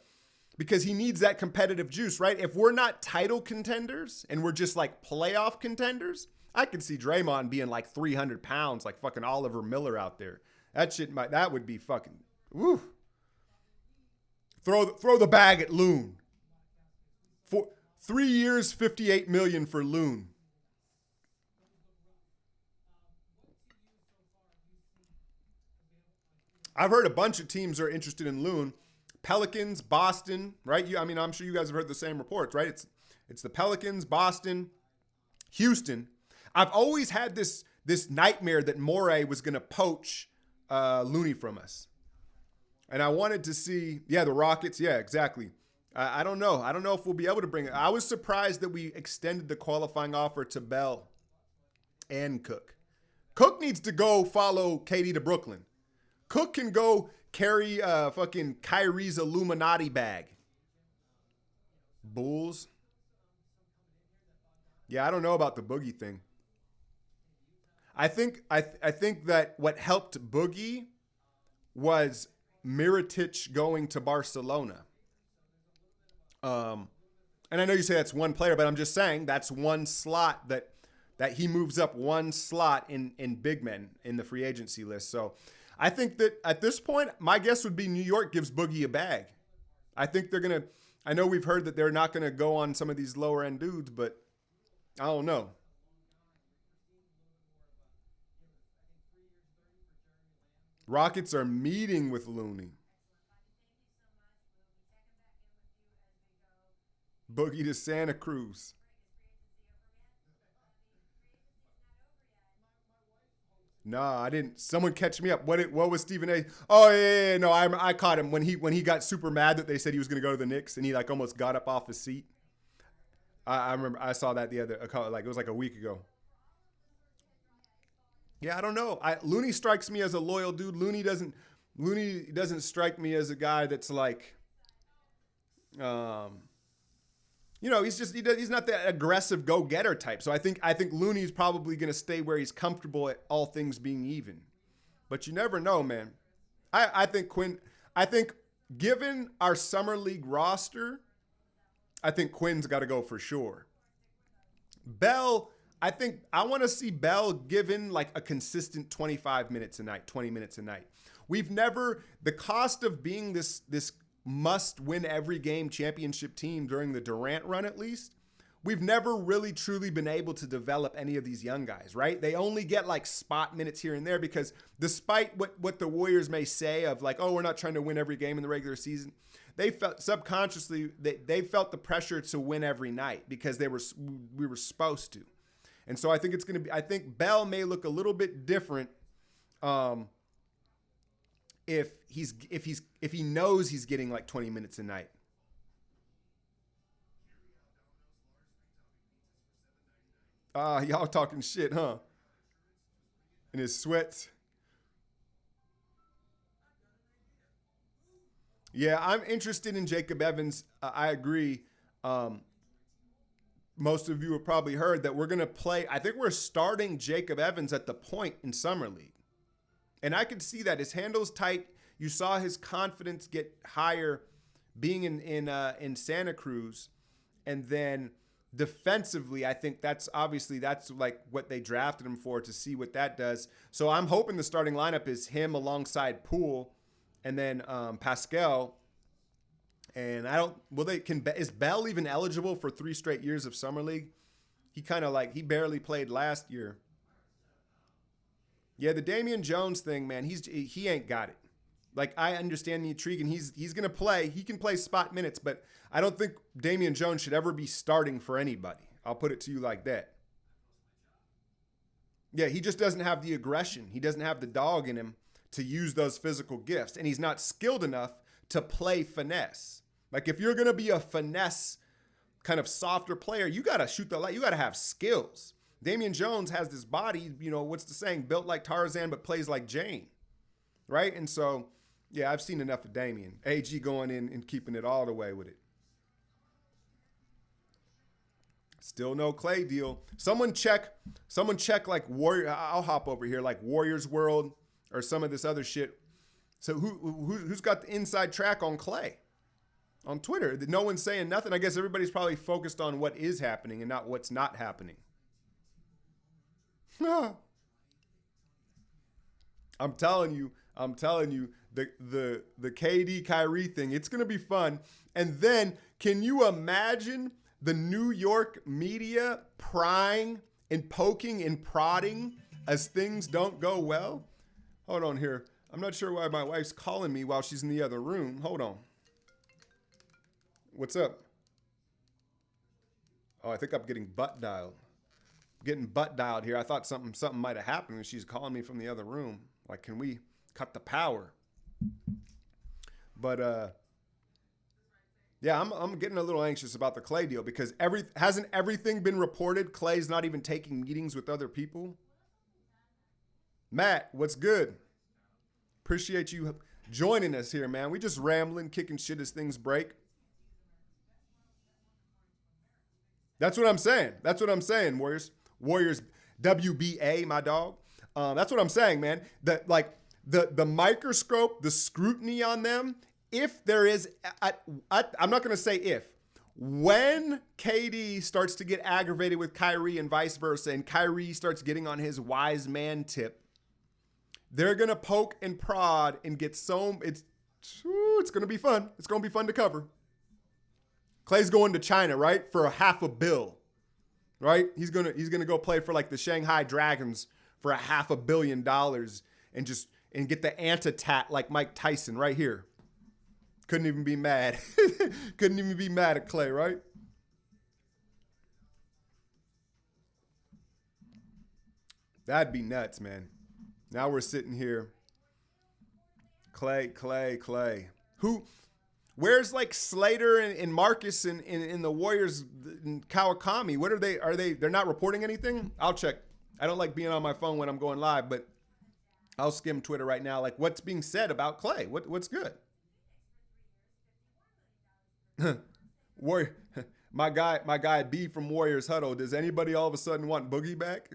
because he needs that competitive juice, right? If we're not title contenders and we're just like playoff contenders, I could see Draymond being like 300 pounds, like fucking Oliver Miller out there. That would be fucking, woo. Throw the bag at Loon. For 3 years, $58 million for Loon. I've heard a bunch of teams are interested in Loon. Pelicans, Boston, right? I'm sure you guys have heard the same reports, right? It's the Pelicans, Boston, Houston. I've always had this nightmare that Morey was going to poach Looney from us. And I wanted to see, the Rockets. Yeah, exactly. I don't know. I don't know if we'll be able to bring it. I was surprised that we extended the qualifying offer to Bell and Cook. Cook needs to go follow KD to Brooklyn. Cook can go carry fucking Kyrie's Illuminati bag. Bulls. Yeah, I don't know about the Boogie thing. I think that what helped Boogie was Mirotic going to Barcelona. And I know you say that's one player, but I'm just saying that's one slot that he moves up one slot in big men in the free agency list. So I think that at this point, my guess would be New York gives Boogie a bag. I think I know we've heard that they're not going to go on some of these lower end dudes, but I don't know. Rockets are meeting with Looney. Boogie to Santa Cruz. Nah, I didn't. Someone catch me up. What was Stephen A? Oh yeah. No, I caught him when he got super mad that they said he was going to go to the Knicks and he like almost got up off his seat. I remember I saw that it was like a week ago. Yeah, I don't know. Looney strikes me as a loyal dude. Looney doesn't strike me as a guy that's like, he's not that aggressive go-getter type. So I think Looney's probably going to stay where he's comfortable at all things being even. But you never know, man. I think given our summer league roster, I think Quinn's got to go for sure. Bell, I want to see Bell given like a consistent 25 minutes a night, 20 minutes a night. The cost of being this must win every game championship team during the Durant run, at least, we've never really truly been able to develop any of these young guys, right? They only get like spot minutes here and there because despite what the Warriors may say of like, oh, we're not trying to win every game in the regular season, they felt subconsciously they felt the pressure to win every night because we were supposed to. And so I think I think Bell may look a little bit different if he knows he's getting like 20 minutes a night. Y'all talking shit, huh? In his sweats. Yeah, I'm interested in Jacob Evans. I agree. Most of you have probably heard that we're going to play. I think we're starting Jacob Evans at the point in Summer League. And I could see that. His handle's tight. You saw his confidence get higher being in Santa Cruz. And then defensively, I think that's like what they drafted him for, to see what that does. So I'm hoping the starting lineup is him alongside Poole and then Pascal. And is Bell even eligible for 3 straight years of Summer League? He barely played last year. Yeah, the Damian Jones thing, man, he ain't got it. Like, I understand the intrigue, and he's going to play. He can play spot minutes, but I don't think Damian Jones should ever be starting for anybody. I'll put it to you like that. Yeah, he just doesn't have the aggression. He doesn't have the dog in him to use those physical gifts, and he's not skilled enough to play finesse. Like, if you're going to be a finesse kind of softer player, you got to shoot the light. You got to have skills. Damian Jones has this body, what's the saying? Built like Tarzan, but plays like Jane. Right? And so, yeah, I've seen enough of Damian. AG going in and keeping it all the way with it. Still no Clay deal. Someone check like Warrior. I'll hop over here, like Warriors World or some of this other shit. So who's got the inside track on Clay on Twitter? No one's saying nothing. I guess everybody's probably focused on what is happening and not what's not happening. I'm telling you, the KD Kyrie thing, it's going to be fun. And then can you imagine the New York media prying and poking and prodding as things don't go well? Hold on here. I'm not sure why my wife's calling me while she's in the other room. Hold on. What's up? Oh, I think I'm getting butt dialed. Getting butt dialed here. I thought something might have happened and she's calling me from the other room. Like, can we cut the power? But yeah, I'm getting a little anxious about the Clay deal because hasn't everything been reported? Clay's not even taking meetings with other people. Matt, what's good? Appreciate you joining us here, man. We just rambling, kicking shit as things break. That's what I'm saying. Warriors WBA, my dog. That's what I'm saying, man. That, like, the microscope, the scrutiny on them, if there is, I'm not going to say if, when KD starts to get aggravated with Kyrie and vice versa, and Kyrie starts getting on his wise man tip, they're going to poke and prod and get it's going to be fun. It's going to be fun to cover. Clay's going to China, right? For $500 million, right? He's going to go play for like the Shanghai Dragons for $500 million and get the anti-tat like Mike Tyson right here. Couldn't even be mad. Couldn't even be mad at Clay, right? That'd be nuts, man. Now we're sitting here. Clay. Where's like Slater and Marcus in the Warriors and Kawakami? What are they? They're not reporting anything? I'll check. I don't like being on my phone when I'm going live, but I'll skim Twitter right now. Like, what's being said about Clay? What's good? Warrior, my guy B from Warriors Huddle. Does anybody all of a sudden want Boogie back?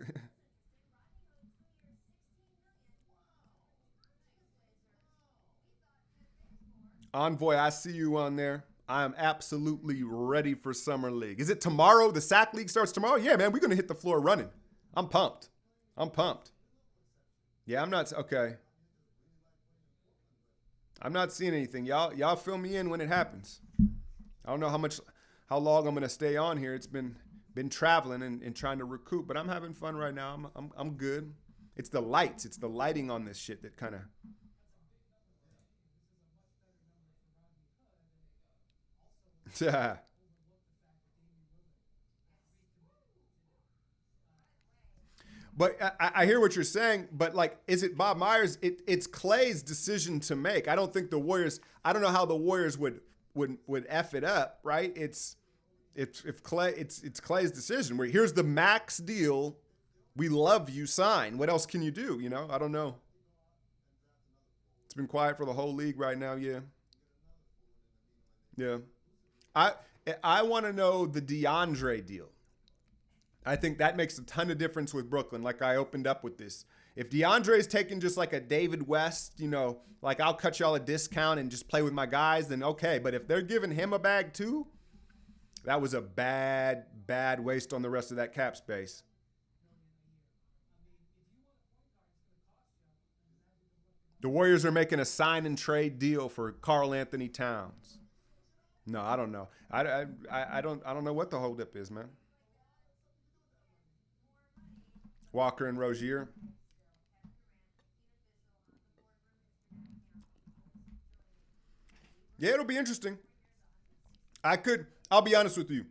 Envoy, I see you on there. I am absolutely ready for Summer League. Is it tomorrow? The SAC League starts tomorrow? Yeah, man, we're going to hit the floor running. I'm pumped. Yeah, okay. I'm not seeing anything. Y'all fill me in when it happens. I don't know how long I'm going to stay on here. It's been traveling and trying to recoup, but I'm having fun right now. I'm good. It's the lights. It's the lighting on this shit that kind of... Yeah. But I hear what you're saying, but like, is it Bob Myers? It's Clay's decision to make. I don't think the Warriors, I don't know how the Warriors would F it up, right? if Clay, it's Clay's decision. Where here's the max deal, we love you, sign. What else can you do? You know, I don't know. It's been quiet for the whole league right now. Yeah. I want to know the DeAndre deal. I think that makes a ton of difference with Brooklyn. Like I opened up with this. If DeAndre is taking just like a David West, you know, like I'll cut y'all a discount and just play with my guys, then okay. But if they're giving him a bag too, that was a bad waste on the rest of that cap space. The Warriors are making a sign and trade deal for Karl Anthony Towns. No, I don't know. I don't know what the holdup is, man. Walker and Rozier. Yeah, it'll be interesting. I'll be honest with you.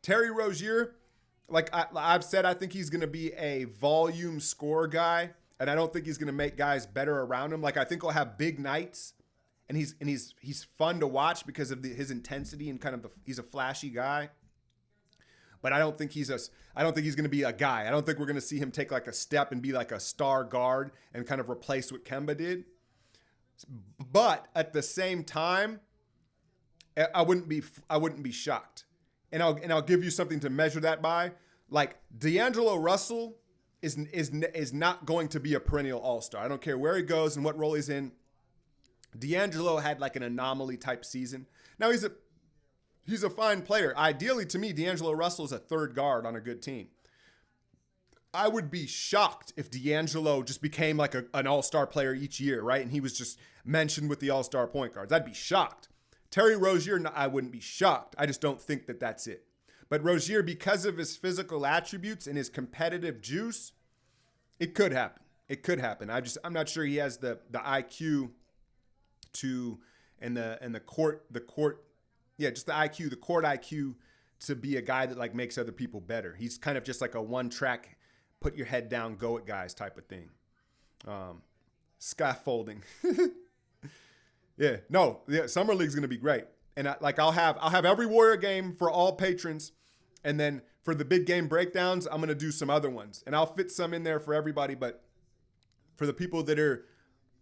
Terry Rozier, like I've said, I think he's going to be a volume score guy, and I don't think he's going to make guys better around him. Like I think he'll have big nights, and he's fun to watch because of his intensity and kind of he's a flashy guy. But I don't think he's going to be a guy. I don't think we're going to see him take like a step and be like a star guard and kind of replace what Kemba did. But at the same time, I wouldn't be shocked. And I'll give you something to measure that by. Like D'Angelo Russell is not going to be a perennial all-star. I don't care where he goes and what role he's in. D'Angelo had like an anomaly type season. Now he's a fine player. Ideally, to me, D'Angelo Russell is a third guard on a good team. I would be shocked if D'Angelo just became like an all-star player each year, right? And he was just mentioned with the all-star point guards. I'd be shocked. Terry Rozier, I wouldn't be shocked. I just don't think that that's it. But Rozier, because of his physical attributes and his competitive juice, it could happen. It could happen. I'm not sure he has the IQ to and the court IQ to be a guy that like makes other people better. He's kind of just like a one-track, put your head down, go it guys type of thing. Scaffolding. Summer League's gonna be great, and I'll have every Warrior game for all patrons, and then for the big game breakdowns, I'm gonna do some other ones, and I'll fit some in there for everybody. But for the people that are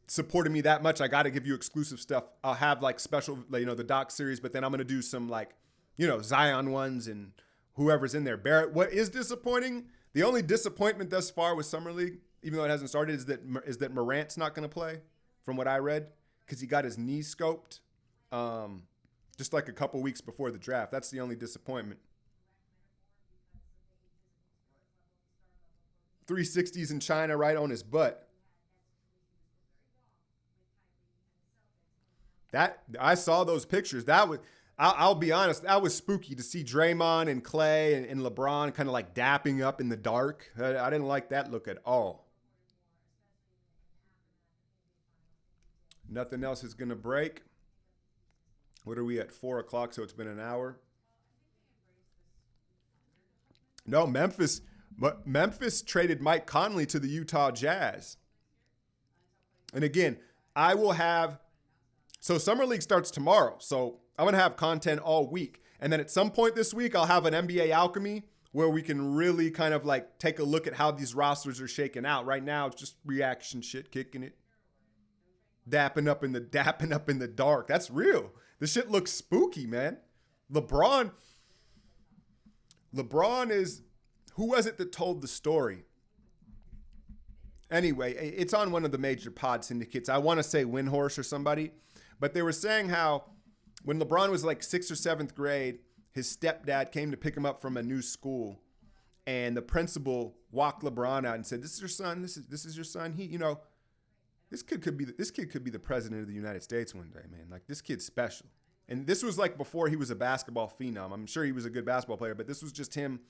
supporting me that much, I got to give you exclusive stuff. I'll have like special, the doc series, but then I'm gonna do some like, Zion ones and whoever's in there. Barrett, what is disappointing? The only disappointment thus far with Summer League, even though it hasn't started, is that Morant's not gonna play, from what I read, because he got his knee scoped just like a couple weeks before the draft. That's the only disappointment. 360s in China right on his butt. I saw those pictures. I'll be honest, that was spooky to see Draymond and Clay and LeBron kind of like dapping up in the dark. I didn't like that look at all. Nothing else is going to break. What are we at? 4 o'clock, so it's been an hour. No, Memphis traded Mike Conley to the Utah Jazz. And again, so Summer League starts tomorrow. So I'm going to have content all week. And then at some point this week, I'll have an NBA Alchemy where we can really kind of like take a look at how these rosters are shaking out. Right now, it's just reaction shit, kicking it. Dapping up in the dark. That's real. This shit looks spooky, man. LeBron is, who was it that told the story? Anyway, it's on one of the major pod syndicates. I want to say Windhorse or somebody, but they were saying how when LeBron was like 6th or 7th grade, his stepdad came to pick him up from a new school, and the principal walked LeBron out and said, "This is your son. This is your son. This kid could be the president of the United States one day, man. Like, this kid's special." And this was like before he was a basketball phenom. I'm sure he was a good basketball player, but this was just him.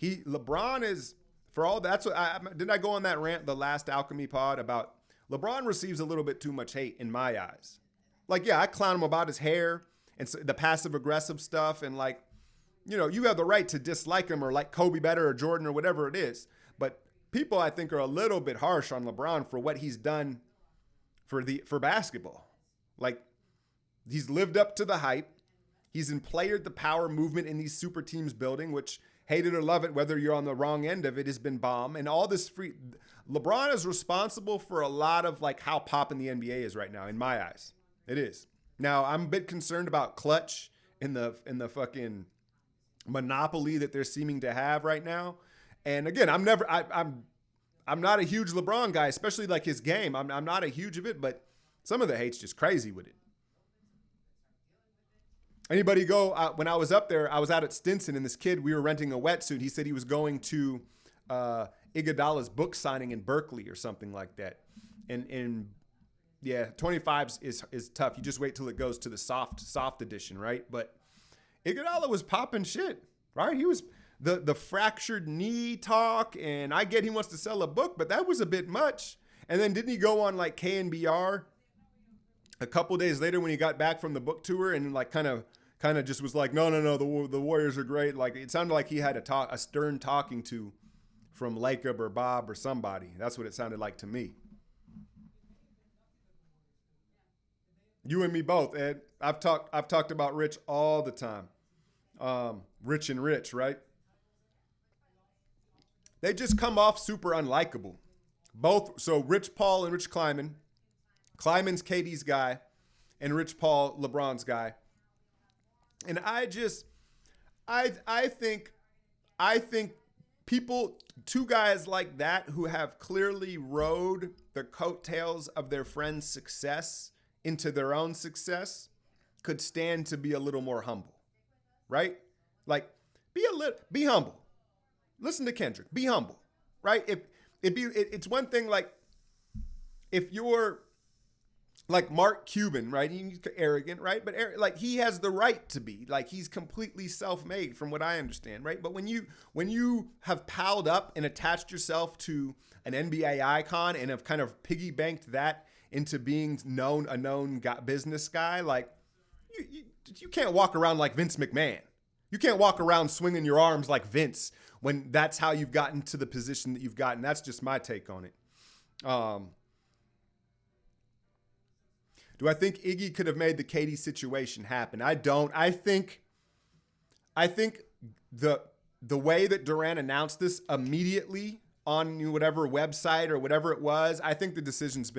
LeBron is, for all that's what didn't I go on that rant the last Alchemy pod about LeBron receives a little bit too much hate in my eyes. Like, yeah, I clown him about his hair and the passive aggressive stuff, and like, you have the right to dislike him or like Kobe better or Jordan or whatever it is. But people, I think, are a little bit harsh on LeBron for what he's done for basketball. Like, he's lived up to the hype. He's playered the power movement in these super teams building, which, hate it or love it, whether you're on the wrong end of it, has been bomb. And all this free, LeBron is responsible for a lot of like how popping the NBA is right now, in my eyes. It is. Now, I'm a bit concerned about clutch in the fucking monopoly that they're seeming to have right now. And again, I'm not a huge LeBron guy, especially like his game. I'm not a huge of it, but some of the hate's just crazy with it. Anybody go, when I was up there, I was out at Stinson, and this kid, we were renting a wetsuit. He said he was going to Iguodala's book signing in Berkeley or something like that. And yeah, 25 is tough. You just wait till it goes to the soft edition, right? But Iguodala was popping shit, right? He was the fractured knee talk, and I get he wants to sell a book, but that was a bit much. And then didn't he go on like KNBR a couple days later when he got back from the book tour and like kind of just was like, no, the Warriors are great. Like it sounded like he had a stern talking to from Lacob or Bob or somebody. That's what it sounded like to me. You and me both, Ed. I've talked about Rich all the time. Rich and Rich, right? They just come off super unlikable. Both, so Rich Paul and Rich Kleiman. Kleiman's KD's guy, and Rich Paul, LeBron's guy. And I think people, two guys like that who have clearly rode the coattails of their friend's success into their own success could stand to be a little more humble, right? Like, be humble. Listen to Kendrick. Be humble, right? It's one thing like if you're like Mark Cuban, right? He's arrogant, right? But like he has the right to be. Like he's completely self-made, from what I understand, right? But when you have piled up and attached yourself to an NBA icon and have kind of piggy banked that into being a known business guy, like you can't walk around like Vince McMahon. You can't walk around swinging your arms like Vince when that's how you've gotten to the position that you've gotten. That's just my take on it. Do I think Iggy could have made the KD situation happen? I don't. I think the way that Durant announced this immediately on whatever website or whatever it was, I think the decision's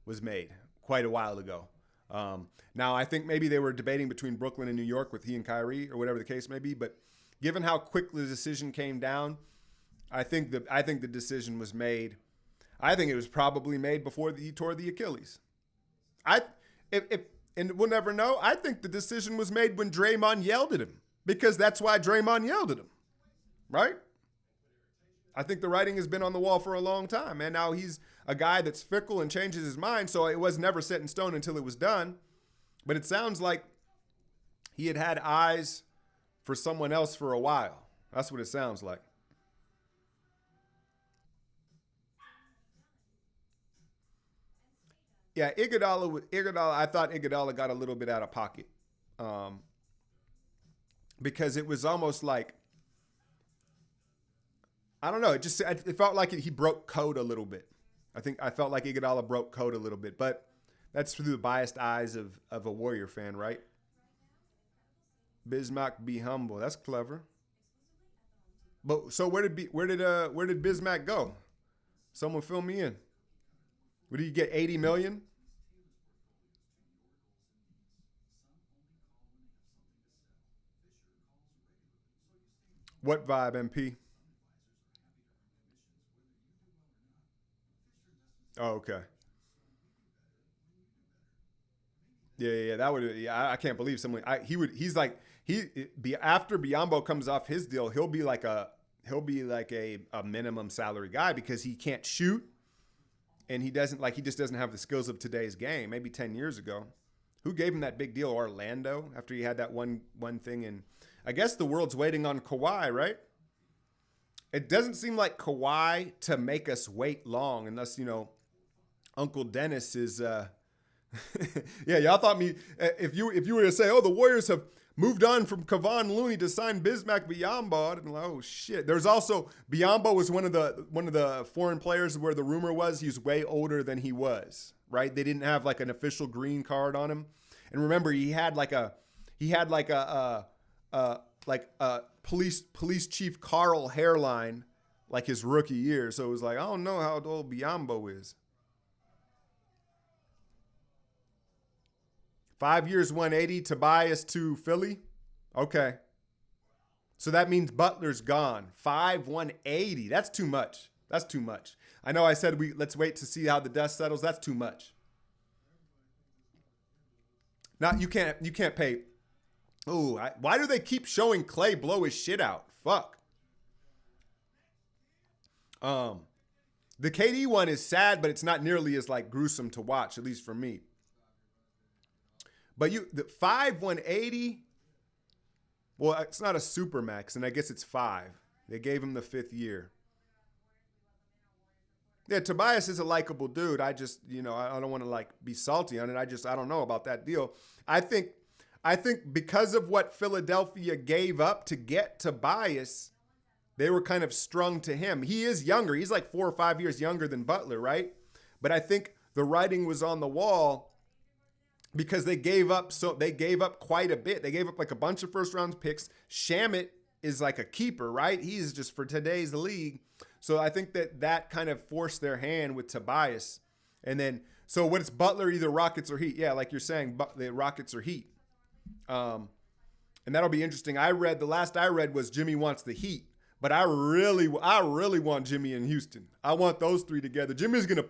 was made quite a while ago. Now, I think maybe they were debating between Brooklyn and New York with he and Kyrie or whatever the case may be. But given how quickly the decision came down, I think the decision was made. I think it was probably made before he tore the Achilles. And we'll never know. I think the decision was made when Draymond yelled at him, because that's why Draymond yelled at him, right? I think the writing has been on the wall for a long time, and now he's a guy that's fickle and changes his mind, so it was never set in stone until it was done. But it sounds like he had eyes for someone else for a while. That's what it sounds like. Yeah, Iguodala, I thought Iguodala got a little bit out of pocket, because it was almost like, I don't know. It felt like he broke code a little bit. I felt like Iguodala broke code a little bit, but that's through the biased eyes of a Warrior fan, right? Bismack, be humble. That's clever. But so where did Bismack go? Someone fill me in. What did you get? 80 million? What vibe, MP? Oh, okay. Yeah. That would. Yeah, I can't believe someone. After Biyombo comes off his deal, he'll be like a minimum salary guy, because he can't shoot, and he just doesn't have the skills of today's game. Maybe 10 years ago, who gave him that big deal? Orlando, after he had that one thing, and I guess the world's waiting on Kawhi, right? It doesn't seem like Kawhi to make us wait long, unless Uncle Dennis is. Yeah, y'all thought me. If you were to say, oh, the Warriors have moved on from Kevon Looney to sign Bismack Biyombo, I'd be like, oh shit. There's also Biyombo was one of the foreign players where the rumor was he was way older than he was. Right? They didn't have like an official green card on him, and remember he had He had like a police chief Carl hairline like his rookie year. So it was like, I don't know how old Biyombo is. 5 years, 180, Tobias to Philly. Okay. So that means Butler's gone. 180. That's too much. That's too much. I know I said let's wait to see how the dust settles. That's too much. Now you can't pay. Ooh, why do they keep showing Clay blow his shit out? Fuck. The KD one is sad, but it's not nearly as like gruesome to watch, at least for me. But the 180. Well, it's not a super max, and I guess it's 5. They gave him the 5th year. Yeah, Tobias is a likable dude. I just, I don't want to like be salty on it. I don't know about that deal. I think because of what Philadelphia gave up to get Tobias, they were kind of strung to him. He is younger. He's like 4 or 5 years younger than Butler, right? But I think the writing was on the wall because they gave up quite a bit. They gave up like a bunch of first round picks. Shamet is like a keeper, right? He's just for today's league. So I think that kind of forced their hand with Tobias. And then, so what is Butler, either Rockets or Heat? Yeah, like you're saying, the Rockets or Heat. And that'll be interesting. The last I read was Jimmy wants the Heat, but I really want Jimmy in Houston. I want those three together. Jimmy's gonna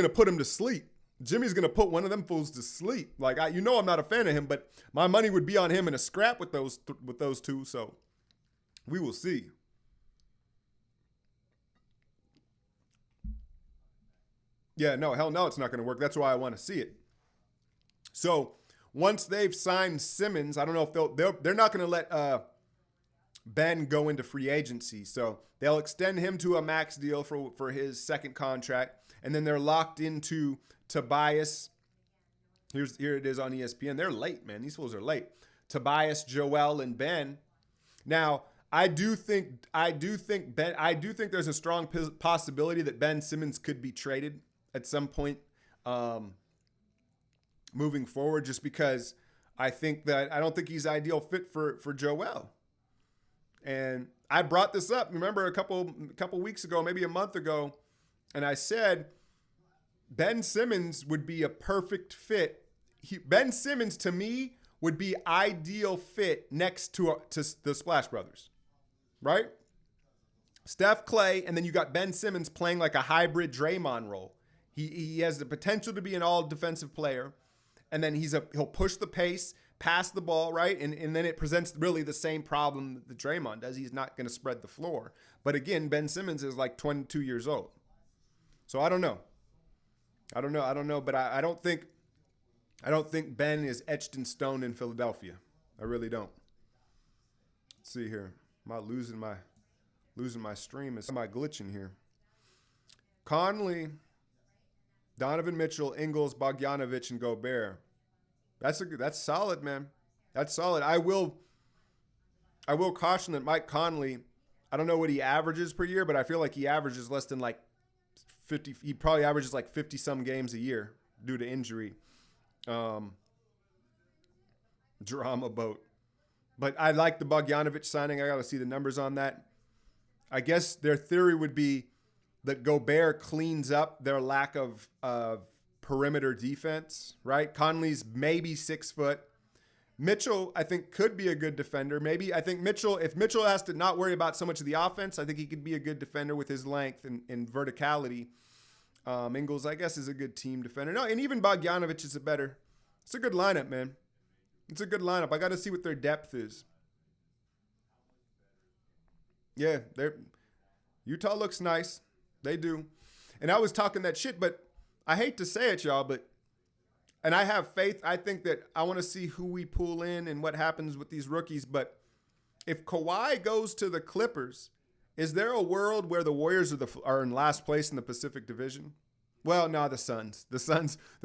put him to sleep. Jimmy's gonna put one of them fools to sleep. Like I'm not a fan of him, but my money would be on him in a scrap with those two. So we will see. Yeah, no, hell no, it's not going to work. That's why I want to see it. So once they've signed Simmons, I don't know if they're not going to let Ben go into free agency. So they'll extend him to a max deal for his second contract, and then they're locked into Tobias. Here it is on ESPN. They're late, man. These fools are late. Tobias, Joel, and Ben. Now, I do think there's a strong possibility that Ben Simmons could be traded at some point moving forward, just because I don't think he's ideal fit for Joel. And I brought this up, remember, a couple weeks ago, maybe a month ago, and I said Ben Simmons would be a perfect fit. Ben Simmons, to me, would be ideal fit next to the Splash Brothers, right? Steph, Clay, and then you got Ben Simmons playing like a hybrid Draymond role. He has the potential to be an all-defensive player, and then he'll push the pace, pass the ball, right? And then it presents really the same problem that Draymond does. He's not going to spread the floor. But again, Ben Simmons is like 22 years old. So I don't know. But I don't think Ben is etched in stone in Philadelphia. I really don't. Let's see here. Am I losing my stream? Am I glitching here? Conley, Donovan Mitchell, Ingles, Bogdanovic, and Gobert. That's solid, man. That's solid. I will caution that Mike Conley, I don't know what he averages per year, but I feel like he averages less than like 50. He probably averages like 50 some games a year due to injury. Drama boat. But I like the Bogdanovic signing. I got to see the numbers on that. I guess their theory would be that Gobert cleans up their lack of perimeter defense, right? Conley's maybe 6 foot. Mitchell, I think, could be a good defender. If Mitchell has to not worry about so much of the offense, I think he could be a good defender with his length and verticality. Ingles, I guess, is a good team defender. No, and even Bogdanovic is it's a good lineup, man. It's a good lineup. I got to see what their depth is. Yeah, Utah looks nice. They do. And I was talking that shit, but I hate to say it, y'all, and I have faith. I think that I want to see who we pull in and what happens with these rookies. But if Kawhi goes to the Clippers, is there a world where the Warriors are in last place in the Pacific Division? Well, no, the Suns. The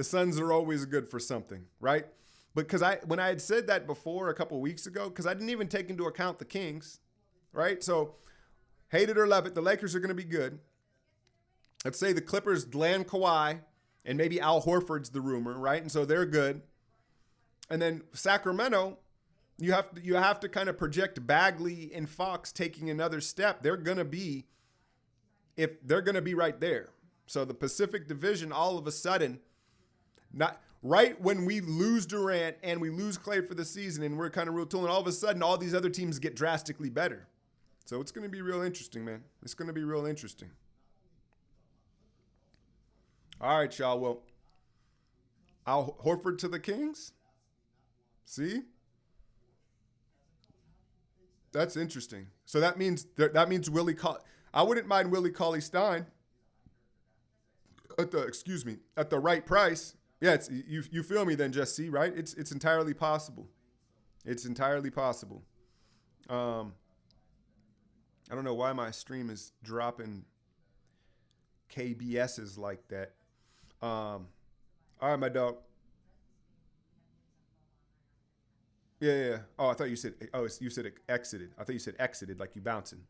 Suns are always good for something, right? Because when I had said that before a couple weeks ago, because I didn't even take into account the Kings, right? So hate it or love it, the Lakers are going to be good. Let's say the Clippers land Kawhi, and maybe Al Horford's the rumor, right? And so they're good. And then Sacramento, you have to kind of project Bagley and Fox taking another step. They're gonna be right there. So the Pacific Division, all of a sudden, not right when we lose Durant and we lose Clay for the season, and we're kind of real tooling, all of a sudden, all these other teams get drastically better. So it's going to be real interesting, man. It's going to be real interesting. All right, y'all. Well, Al Horford to the Kings. See? That's interesting. So that means Willie. I wouldn't mind Willie Cauley-Stein at the right price. Yeah, it's you feel me then, Just see, right? It's entirely possible. It's entirely possible. I don't know why my stream is dropping KBSs like that. All right, my dog. Yeah. Oh, I thought you said. Oh, you said exited. I thought you said exited, like you bouncing.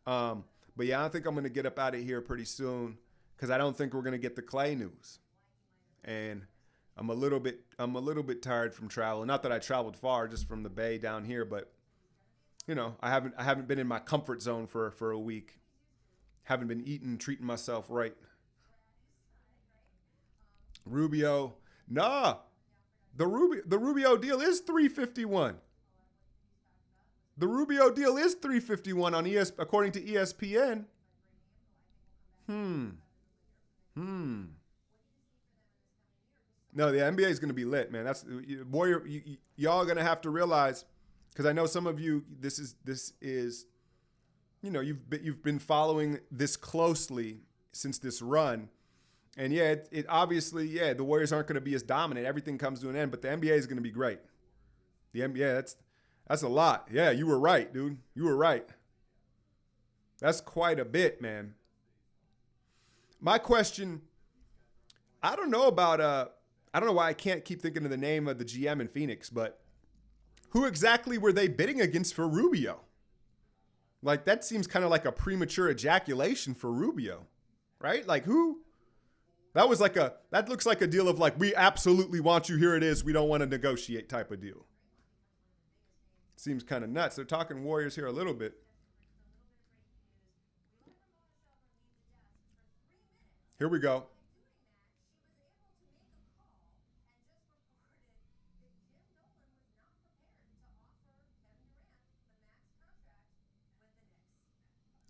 But yeah, I think I'm gonna get up out of here pretty soon because I don't think we're gonna get the Clay news, and I'm a little bit tired from traveling. Not that I traveled far, just from the Bay down here, but you know, I haven't been in my comfort zone for a week. Haven't been eating, treating myself right. Rubio, nah. The Rubio deal is $351. The Rubio deal is $351 on according to ESPN. No, the NBA is going to be lit, man. That's Warrior. Y'all going to have to realize, because I know some of you. This is, you know, you've been following this closely since this run. And yeah, it obviously, yeah, the Warriors aren't going to be as dominant. Everything comes to an end, but the NBA is going to be great. The NBA, that's a lot. Yeah, you were right, dude. You were right. That's quite a bit, man. My question, I don't know why I can't keep thinking of the name of the GM in Phoenix, but who exactly were they bidding against for Rubio? Like, that seems kind of like a premature ejaculation for Rubio, right? Like, who? That looks like a deal of like, we absolutely want you, here it is, we don't want to negotiate type of deal. Seems kind of nuts. They're talking Warriors here a little bit. Here we go.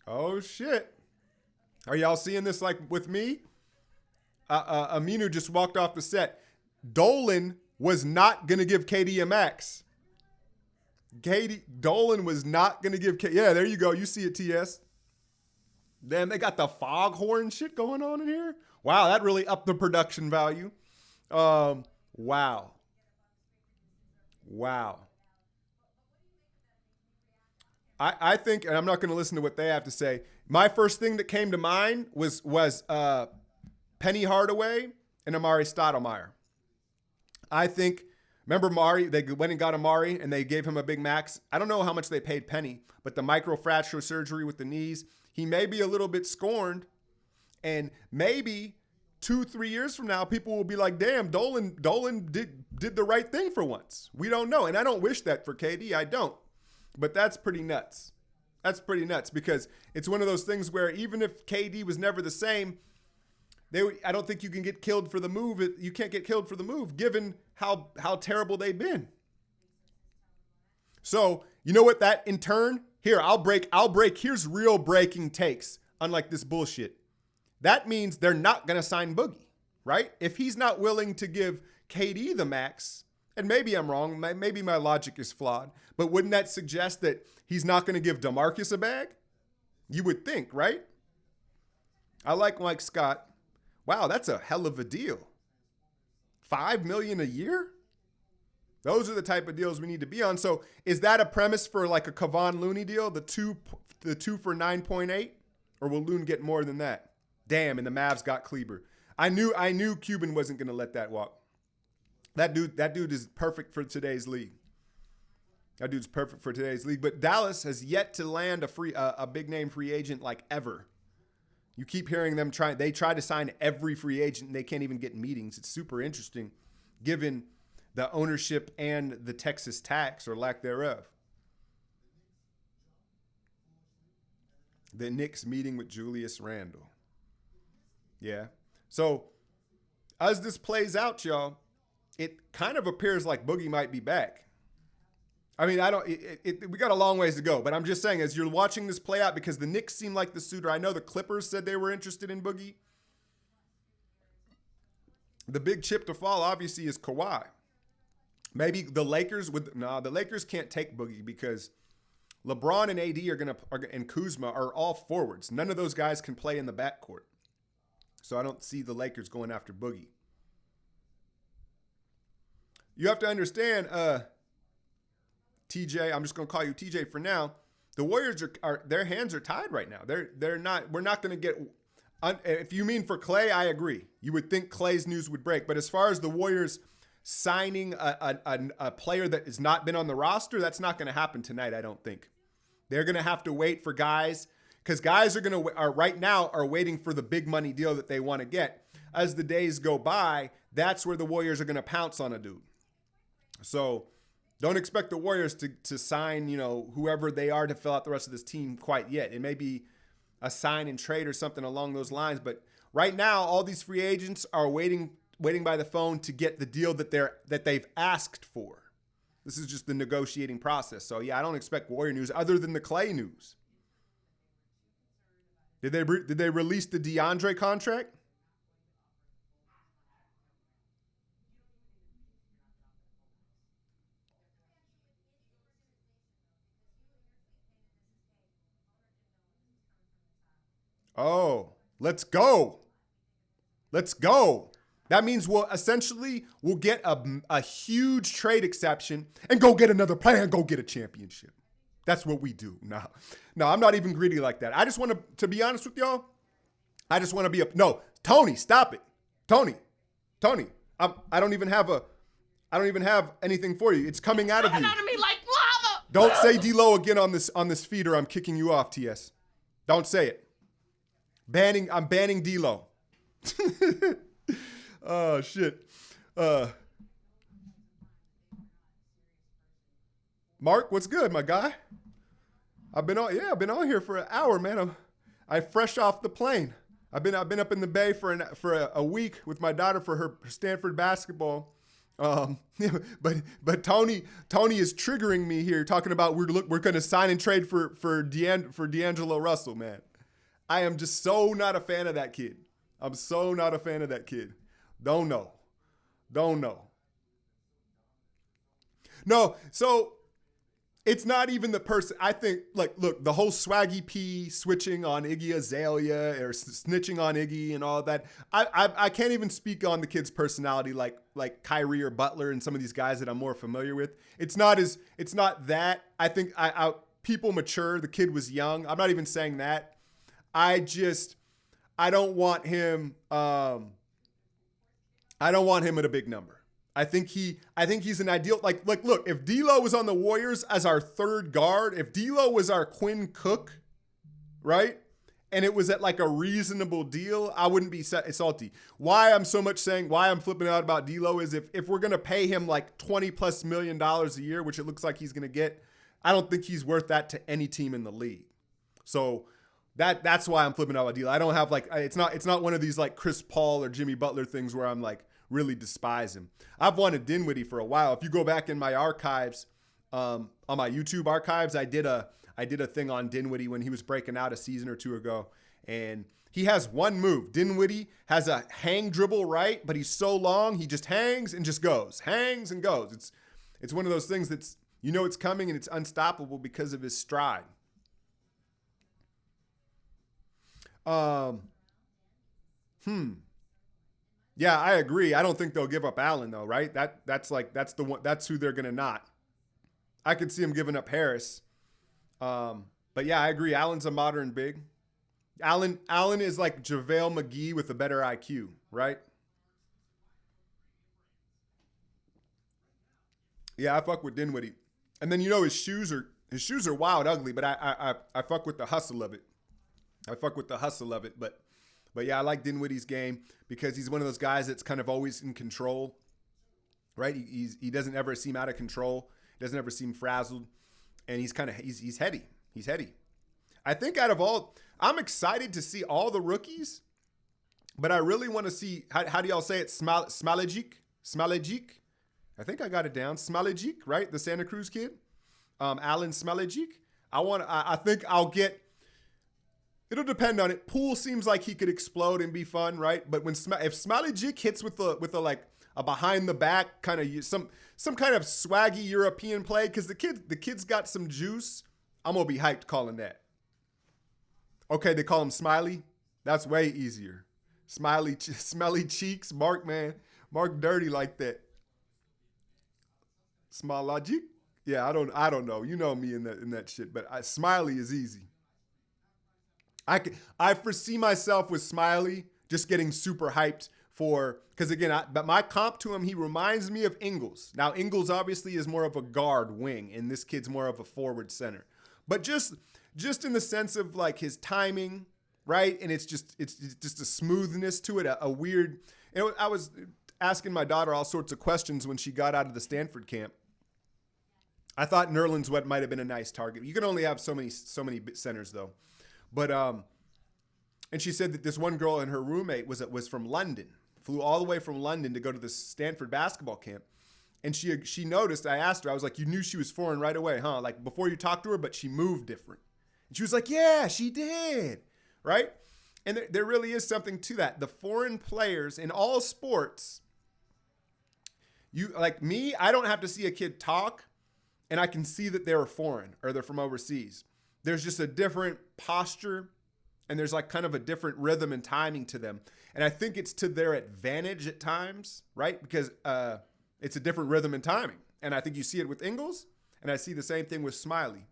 Oh, shit. Are y'all seeing this like with me? Aminu just walked off the set. Dolan was not going to give KD a max. Dolan was not going to give KD. Yeah, there you go. You see it, TS. Damn, they got the foghorn shit going on in here. Wow, that really upped the production value. Wow. I think, and I'm not going to listen to what they have to say. My first thing that came to mind was Penny Hardaway and Amari Stoudemire. I think, remember Mari, they went and got Amari and they gave him a big max. I don't know how much they paid Penny, but the microfracture surgery with the knees, he may be a little bit scorned, and maybe 2-3 years from now, people will be like, damn, Dolan did the right thing for once. We don't know. And I don't wish that for KD. I don't. But that's pretty nuts. That's pretty nuts because it's one of those things where even if KD was never the same, I don't think you can get killed for the move. You can't get killed for the move given how terrible they've been. So, you know what that in turn, here, I'll break. Here's real breaking takes, unlike this bullshit. That means they're not going to sign Boogie, right? If he's not willing to give KD the max, and maybe I'm wrong, maybe my logic is flawed, but wouldn't that suggest that he's not going to give DeMarcus a bag? You would think, right? I like Mike Scott. Wow, that's a hell of a deal. $5 million a year? Those are the type of deals we need to be on. So is that a premise for like a Kevon Looney deal, the two for 9.8? Or will Loon get more than that? Damn, and the Mavs got Kleber. I knew Cuban wasn't going to let that walk. That dude is perfect for today's league. That dude's perfect for today's league. But Dallas has yet to land a big name free agent like ever. You keep hearing them they try to sign every free agent and they can't even get meetings. It's super interesting given the ownership and the Texas tax or lack thereof. The Knicks meeting with Julius Randle. Yeah. So as this plays out, y'all, it kind of appears like Boogie might be back. I mean, we got a long ways to go, but I'm just saying, as you're watching this play out, because the Knicks seem like the suitor. I know the Clippers said they were interested in Boogie. The big chip to fall, obviously, is Kawhi. Maybe the Lakers the Lakers can't take Boogie because LeBron and AD and Kuzma are all forwards. None of those guys can play in the backcourt. So I don't see the Lakers going after Boogie. You have to understand, TJ, I'm just going to call you TJ for now. The Warriors are their hands are tied right now. We're not going to get, if you mean for Klay, I agree. You would think Klay's news would break. But as far as the Warriors signing a player that has not been on the roster, that's not going to happen tonight, I don't think. They're going to have to wait for guys, because guys are right now waiting for the big money deal that they want to get. As the days go by, that's where the Warriors are going to pounce on a dude. So don't expect the Warriors to sign, whoever they are to fill out the rest of this team quite yet. It may be a sign and trade or something along those lines. But right now, all these free agents are waiting by the phone to get the deal that they've asked for. This is just the negotiating process. So yeah, I don't expect Warrior news other than the Klay news. Did they release the DeAndre contract? Oh, let's go. Let's go. That means we'll get a huge trade exception and go get another player and go get a championship. That's what we do. No, I'm not even greedy like that. I just want to be honest with y'all. I just want to be no, Tony, stop it. Tony, I don't even have anything for you. It's coming out of you. Out of me like lava. Don't say D-Lo again on this feed or I'm kicking you off, TS. Don't say it. I'm banning D-Lo. Oh shit. Mark, what's good, my guy? I've been on here for an hour, man. I fresh off the plane. I've been up in the Bay for a week with my daughter for her Stanford basketball. But Tony is triggering me here, talking about we're going to sign and trade for D'Angelo Russell, man. I am just so not a fan of that kid. I'm so not a fan of that kid. Don't know. No, so it's not even the person. I think, look, the whole Swaggy P switching on Iggy Azalea or snitching on Iggy and all that. I can't even speak on the kid's personality like Kyrie or Butler and some of these guys that I'm more familiar with. It's not that. I think people mature. The kid was young. I'm not even saying that. I don't want him. I don't want him at a big number. I think he's an ideal, look, if D'Lo was on the Warriors as our third guard, if D'Lo was our Quinn Cook, right? And it was at a reasonable deal, I wouldn't be salty. Why I'm flipping out about D'Lo is if we're going to pay him $20+ million a year, which it looks like he's going to get, I don't think he's worth that to any team in the league. So that's why I'm flipping out about D'Lo. I don't have it's not one of these Chris Paul or Jimmy Butler things where I'm really despise him. I've wanted Dinwiddie for a while. If you go back in my archives, on my YouTube archives, I did a thing on Dinwiddie when he was breaking out a season or two ago. And he has one move. Dinwiddie has a hang dribble right, but he's so long, he just hangs and just goes. Hangs and goes. It's one of those things that's, it's coming and it's unstoppable because of his stride. Yeah, I agree. I don't think they'll give up Allen though, right? That's the one. That's who they're gonna not. I could see him giving up Harris. But yeah, I agree. Allen's a modern big. Allen is like JaVale McGee with a better IQ, right? Yeah, I fuck with Dinwiddie. And then his shoes are wild ugly, but I fuck with the hustle of it. But yeah, I like Dinwiddie's game because he's one of those guys that's kind of always in control, right? He doesn't ever seem out of control. Doesn't ever seem frazzled, and he's heady. He's heady. I think out of all, I'm excited to see all the rookies, but I really want to see, how do y'all say it? Smailagic? I think I got it down. Smailagic, right? The Santa Cruz kid. Alan Smailagic. I think I'll get, it'll depend on it. Poole seems like he could explode and be fun, right? But if Smailagic hits with a like a behind the back kind of some kind of swaggy European play, because the kid's got some juice, I'm gonna be hyped calling that. Okay, they call him Smiley. That's way easier. Smelly cheeks, Mark dirty like that. Smailagic. Yeah, I don't know. You know me in that shit, but Smiley is easy. I foresee myself with Smiley just getting super hyped because again, but my comp to him, he reminds me of Ingles. Now Ingles obviously is more of a guard wing, and this kid's more of a forward center. But just in the sense of like his timing, right? And it's just a smoothness to it, a weird. I was asking my daughter all sorts of questions when she got out of the Stanford camp. I thought Nerlens Wet might have been a nice target. You can only have so many centers though. But and she said that this one girl and her roommate was from London, flew all the way from London to go to the Stanford basketball camp. And she noticed, I asked her, I was like, you knew she was foreign right away, huh? Like before you talked to her, but she moved different. And she was like, yeah, she did, right? And there really is something to that. The foreign players in all sports, you like me, I don't have to see a kid talk and I can see that they're foreign or they're from overseas. There's just a different posture and there's like kind of a different rhythm and timing to them. And I think it's to their advantage at times, right? Because it's a different rhythm and timing. And I think you see it with Ingles, and I see the same thing with Smiley.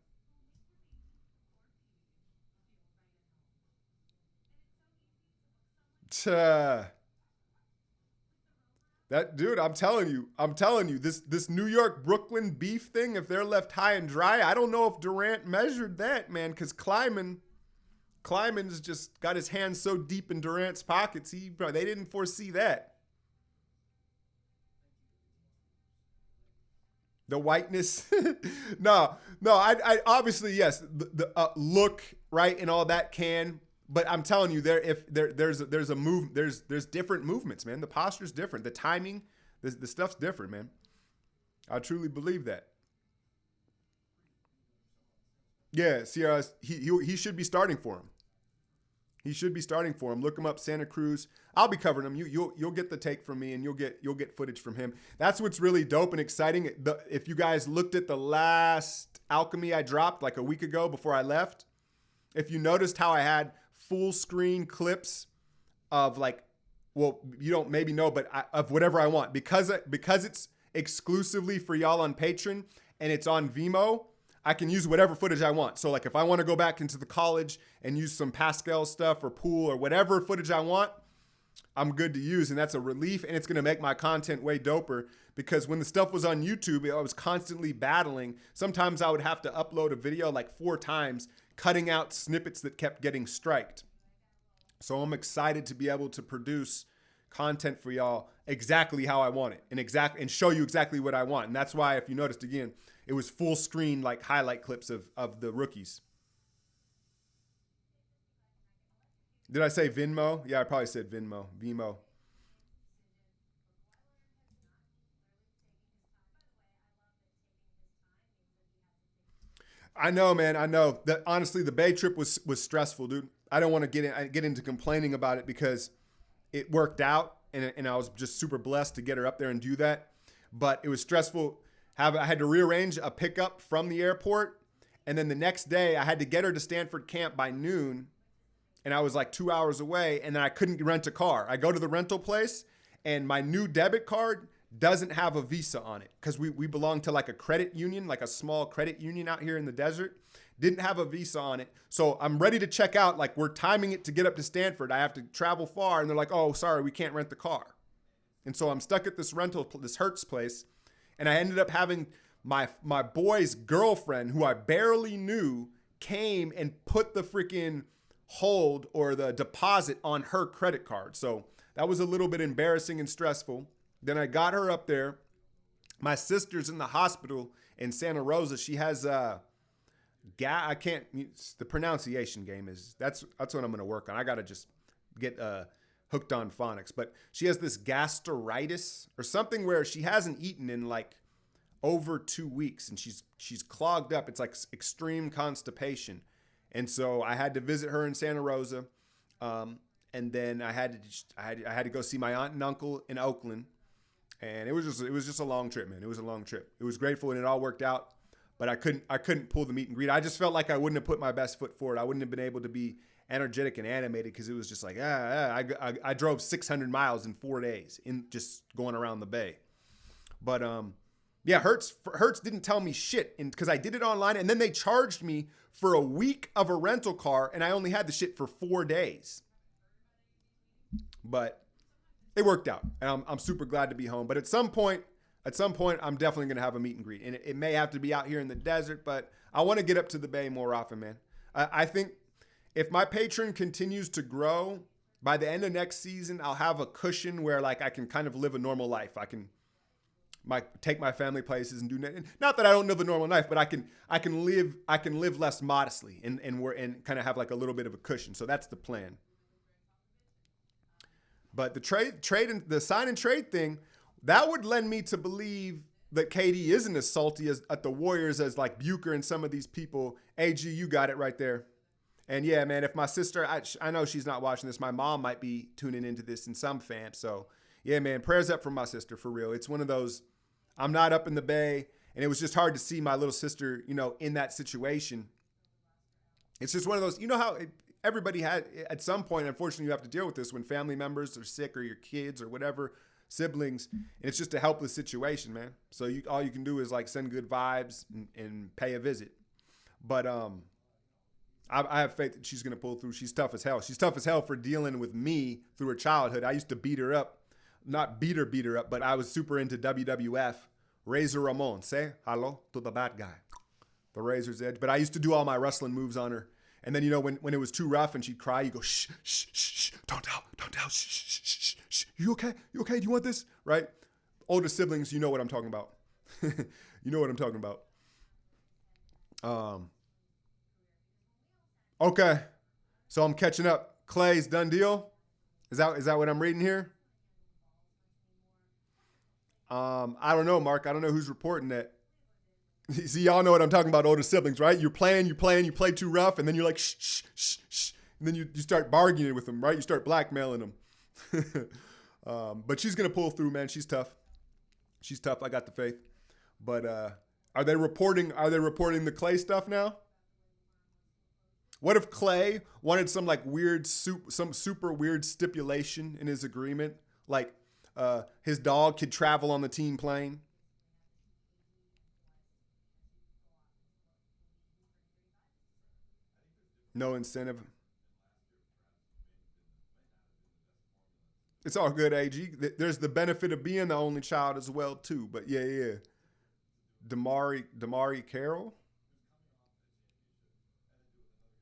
That dude, I'm telling you, this New York Brooklyn beef thing, if they're left high and dry, I don't know if Durant measured that, man, because Kleiman's just got his hands so deep in Durant's pockets, they didn't foresee that. The whiteness, no. I obviously yes, the look right and all that can, but I'm telling you, there's a move, there's different movements, man. The posture's different, the timing, the stuff's different, man. I truly believe that. Yeah, Sierra, he should be starting for him. He should be starting for him. Look him up, Santa Cruz. I'll be covering him. You'll get the take from me, and you'll get footage from him. That's what's really dope and exciting. If you guys looked at the last Alchemy I dropped like a week ago before I left, if you noticed how I had full screen clips of like, well, you don't maybe know, but of whatever I want because it's exclusively for y'all on Patreon and it's on Vimeo. I can use whatever footage I want. So like if I want to go back into the college and use some Pascal stuff or Poole or whatever footage I want, I'm good to use. And that's a relief. And it's going to make my content way doper because when the stuff was on YouTube, I was constantly battling. Sometimes I would have to upload a video like 4 times, cutting out snippets that kept getting striked. So I'm excited to be able to produce content for y'all exactly how I want it and show you exactly what I want. And that's why, if you noticed again, it was full screen, like highlight clips of the rookies. Did I say Venmo? Yeah, I probably said Venmo. Vimo. I know, man. I know that honestly, the Bay trip was stressful, dude. I don't want to get into complaining about it because it worked out and I was just super blessed to get her up there and do that. But it was stressful. I had to rearrange a pickup from the airport. And then the next day I had to get her to Stanford camp by noon. And I was like 2 hours away and then I couldn't rent a car. I go to the rental place and my new debit card doesn't have a Visa on it because we belong to like a credit union, like a small credit union out here in the desert. Didn't have a Visa on it. So I'm ready to check out. Like we're timing it to get up to Stanford. I have to travel far. And they're like, oh, sorry, we can't rent the car. And so I'm stuck at this Hertz place. And I ended up having my boy's girlfriend, who I barely knew, came and put the freaking hold or the deposit on her credit card. So that was a little bit embarrassing and stressful. Then I got her up there My sister's in the hospital in Santa Rosa. She has I can't. The pronunciation game is that's what I'm going to work on. I got to just get hooked on phonics. But she has this gastritis or something where she hasn't eaten in like over 2 weeks, and she's clogged up. It's like extreme constipation, and so I had to visit her in Santa Rosa, and then I had to go see my aunt and uncle in Oakland. And it was just a long trip, man. It was a long trip. It was grateful and it all worked out, but I couldn't pull the meet and greet. I just felt like I wouldn't have put my best foot forward. I wouldn't have been able to be energetic and animated because it was just like I drove 600 miles in 4 days in just going around the bay. But yeah, Hertz didn't tell me shit because I did it online, and then they charged me for a week of a rental car, and I only had the shit for 4 days. But it worked out, and I'm super glad to be home. But at some point, I'm definitely going to have a meet and greet. And it may have to be out here in the desert, but I want to get up to the bay more often, man. I think if my Patreon continues to grow, by the end of next season, I'll have a cushion where like I can kind of live a normal life. I can take my family places and do not that I don't live a normal life, but I can live less modestly and kind of have like a little bit of a cushion. So that's the plan. But the trade and the sign and trade thing, that would lend me to believe that KD isn't as salty at the Warriors as like Bucher and some of these people. AG, you got it right there. And yeah, man, if my sister, I know she's not watching this. My mom might be tuning into this in some fam. So yeah, man, prayers up for my sister for real. It's one of those, I'm not up in the bay, and it was just hard to see my little sister, in that situation. It's just one of those, how everybody had at some point, unfortunately, you have to deal with this when family members are sick or your kids or whatever, siblings, and it's just a helpless situation, man. So all you can do is like send good vibes and pay a visit. But I have faith that she's going to pull through. She's tough as hell. She's tough as hell for dealing with me through her childhood. I used to beat her up, not beat her up, but I was super into WWF. Razor Ramon, say hello to the bad guy, the Razor's Edge. But I used to do all my wrestling moves on her. And then, when it was too rough and she'd cry, you go, shh, shh, shh, shh, don't tell, shh, shh, shh, shh, shh. You okay? You okay? Do you want this? Right? Older siblings, you know what I'm talking about. You know what I'm talking about. Okay. So I'm catching up. Clay's done deal. Is that what I'm reading here? I don't know, Mark. I don't know who's reporting that. See, y'all know what I'm talking about, older siblings, right? You play too rough, and then you're like, shh, shh, shh, shh. And then you start bargaining with them, right? You start blackmailing them. But she's going to pull through, man. She's tough. She's tough. I got the faith. But are they reporting the Clay stuff now? What if Clay wanted some like some super weird stipulation in his agreement? Like his dog could travel on the team plane? No incentive. It's all good, AG. There's the benefit of being the only child as well, too. But yeah. Damari Carroll.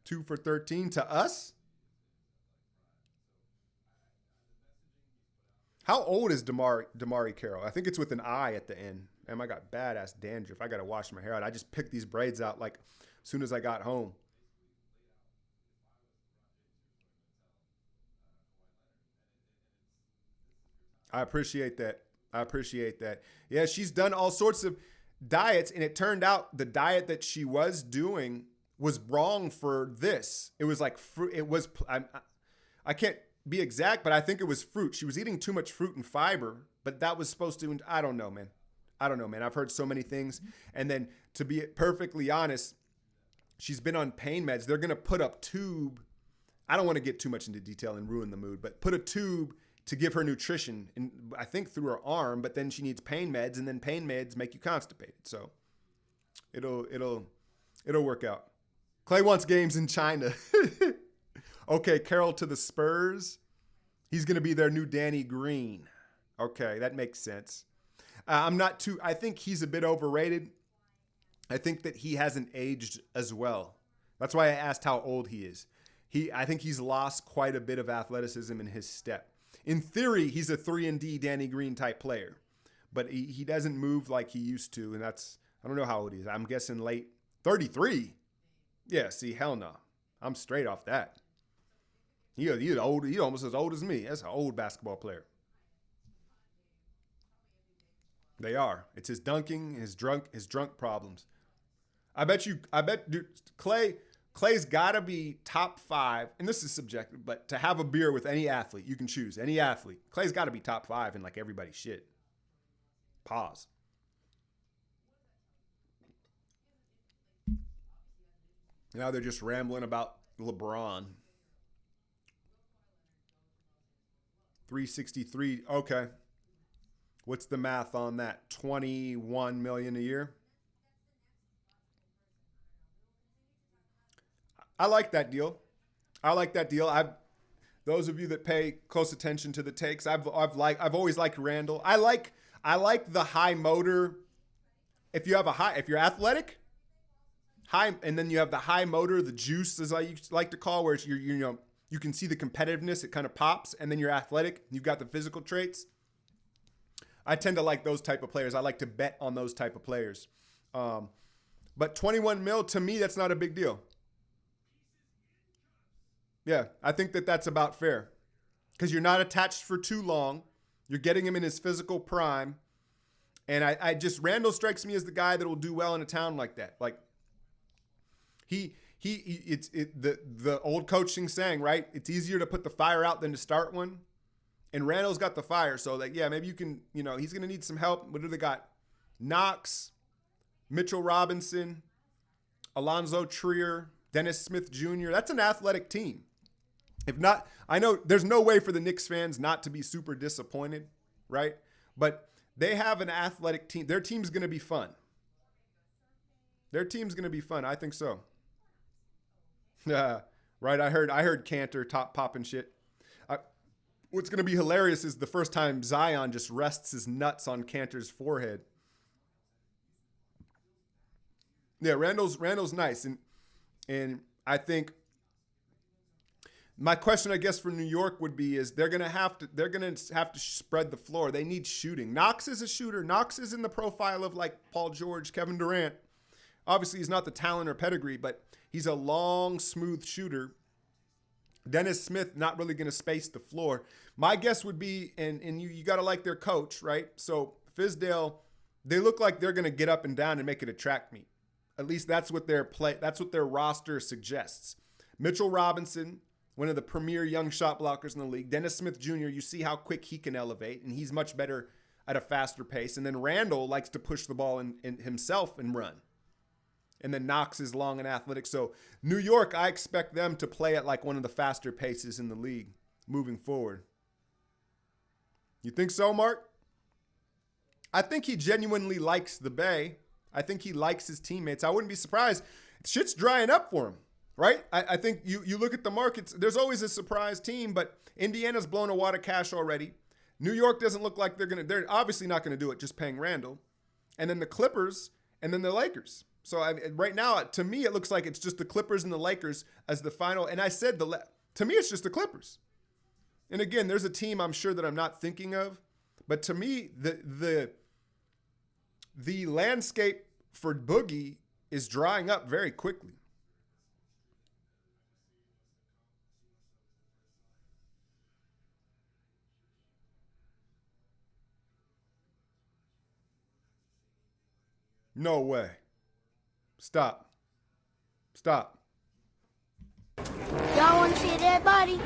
2 for 13 to us? How old is Damari Carroll? I think it's with an I at the end. Damn, I got badass dandruff. I got to wash my hair out. I just picked these braids out like as soon as I got home. I appreciate that. Yeah, she's done all sorts of diets, and it turned out the diet that she was doing was wrong for this. It was like fruit. It was, I can't be exact, but I think it was fruit. She was eating too much fruit and fiber, but that was supposed to, I don't know, man. I've heard so many things. And then to be perfectly honest, she's been on pain meds. They're going to put up tube. I don't want to get too much into detail and ruin the mood, but put a tube to give her nutrition, and I think through her arm, but then she needs pain meds, and then pain meds make you constipated. So it'll work out. Clay wants games in China. Okay, Carroll to the Spurs. He's going to be their new Danny Green. Okay, that makes sense. I think he's a bit overrated. I think that he hasn't aged as well. That's why I asked how old he is. I think he's lost quite a bit of athleticism in his step. In theory, he's a 3-and-D Danny Green type player. but he doesn't move like he used to. And that's, I don't know how old he is. I'm guessing late 33. Yeah, see, hell no. I'm straight off that. He's old. He's almost as old as me. That's an old basketball player. They are. It's his dunking, his drunk problems. I bet, dude, Clay's got to be top 5, and this is subjective, but to have a beer with any athlete, you can choose any athlete. Clay's got to be top 5 in like everybody's shit. Pause. Now they're just rambling about LeBron. 363. Okay. What's the math on that? 21 million a year. I like that deal. Those of you that pay close attention to the takes, I've always liked Randall. I like the high motor. If you're athletic, high, and then you have the high motor, the juice, as I like to call, where it's you can see the competitiveness, it kind of pops, and then you're athletic, you've got the physical traits. I tend to like those type of players. I like to bet on those type of players. But 21 mil, to me, that's not a big deal. Yeah, I think that's about fair. Because you're not attached for too long. You're getting him in his physical prime. And Randall strikes me as the guy that will do well in a town like that. Like, the old coaching saying, right? It's easier to put the fire out than to start one. And Randall's got the fire. So, like, yeah, maybe you can, he's going to need some help. What do they got? Knox, Mitchell Robinson, Alonzo Trier, Dennis Smith Jr. That's an athletic team. If not, I know there's no way for the Knicks fans not to be super disappointed, right? But they have an athletic team. Their team's going to be fun. I think so. Right, I heard Cantor top popping shit. What's going to be hilarious is the first time Zion just rests his nuts on Cantor's forehead. Yeah, Randall's nice, and I think my question, I guess, for New York would be is they're gonna have to spread the floor. They need shooting. Knox is a shooter. Knox is in the profile of like Paul George, Kevin Durant. Obviously, he's not the talent or pedigree, but he's a long, smooth shooter. Dennis Smith not really going to space the floor. My guess would be, and you got to like their coach, right? So Fizdale, they look like they're going to get up and down and make it a track meet. At least that's what their roster suggests. Mitchell Robinson, one of the premier young shot blockers in the league. Dennis Smith Jr., you see how quick he can elevate, and he's much better at a faster pace. And then Randall likes to push the ball in himself and run. And then Knox is long and athletic. So New York, I expect them to play at like one of the faster paces in the league moving forward. You think so, Mark? I think he genuinely likes the Bay. I think he likes his teammates. I wouldn't be surprised. Shit's drying up for him, right? I think you look at the markets. There's always a surprise team, but Indiana's blown a wad of cash already. New York doesn't look like they're obviously not going to do it just paying Randall. And then the Clippers and then the Lakers. So right now, to me, it looks like it's just the Clippers and the Lakers as the final. And I said, to me, it's just the Clippers. And again, there's a team I'm sure that I'm not thinking of. But to me, the landscape for Boogie is drying up very quickly. No way. Stop. Y'all want to see a dead body?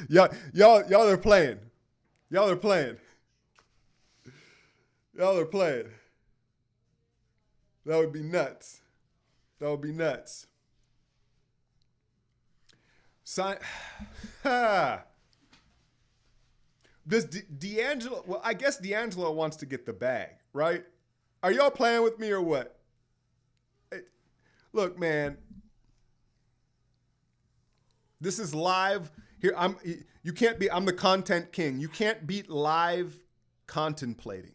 y'all are playing. Y'all are playing. That would be nuts. Does D'Angelo? Well, I guess D'Angelo wants to get the bag, right? Are y'all playing with me or what? Look, man. This is live. Here, I'm the content king. You can't beat live contemplating.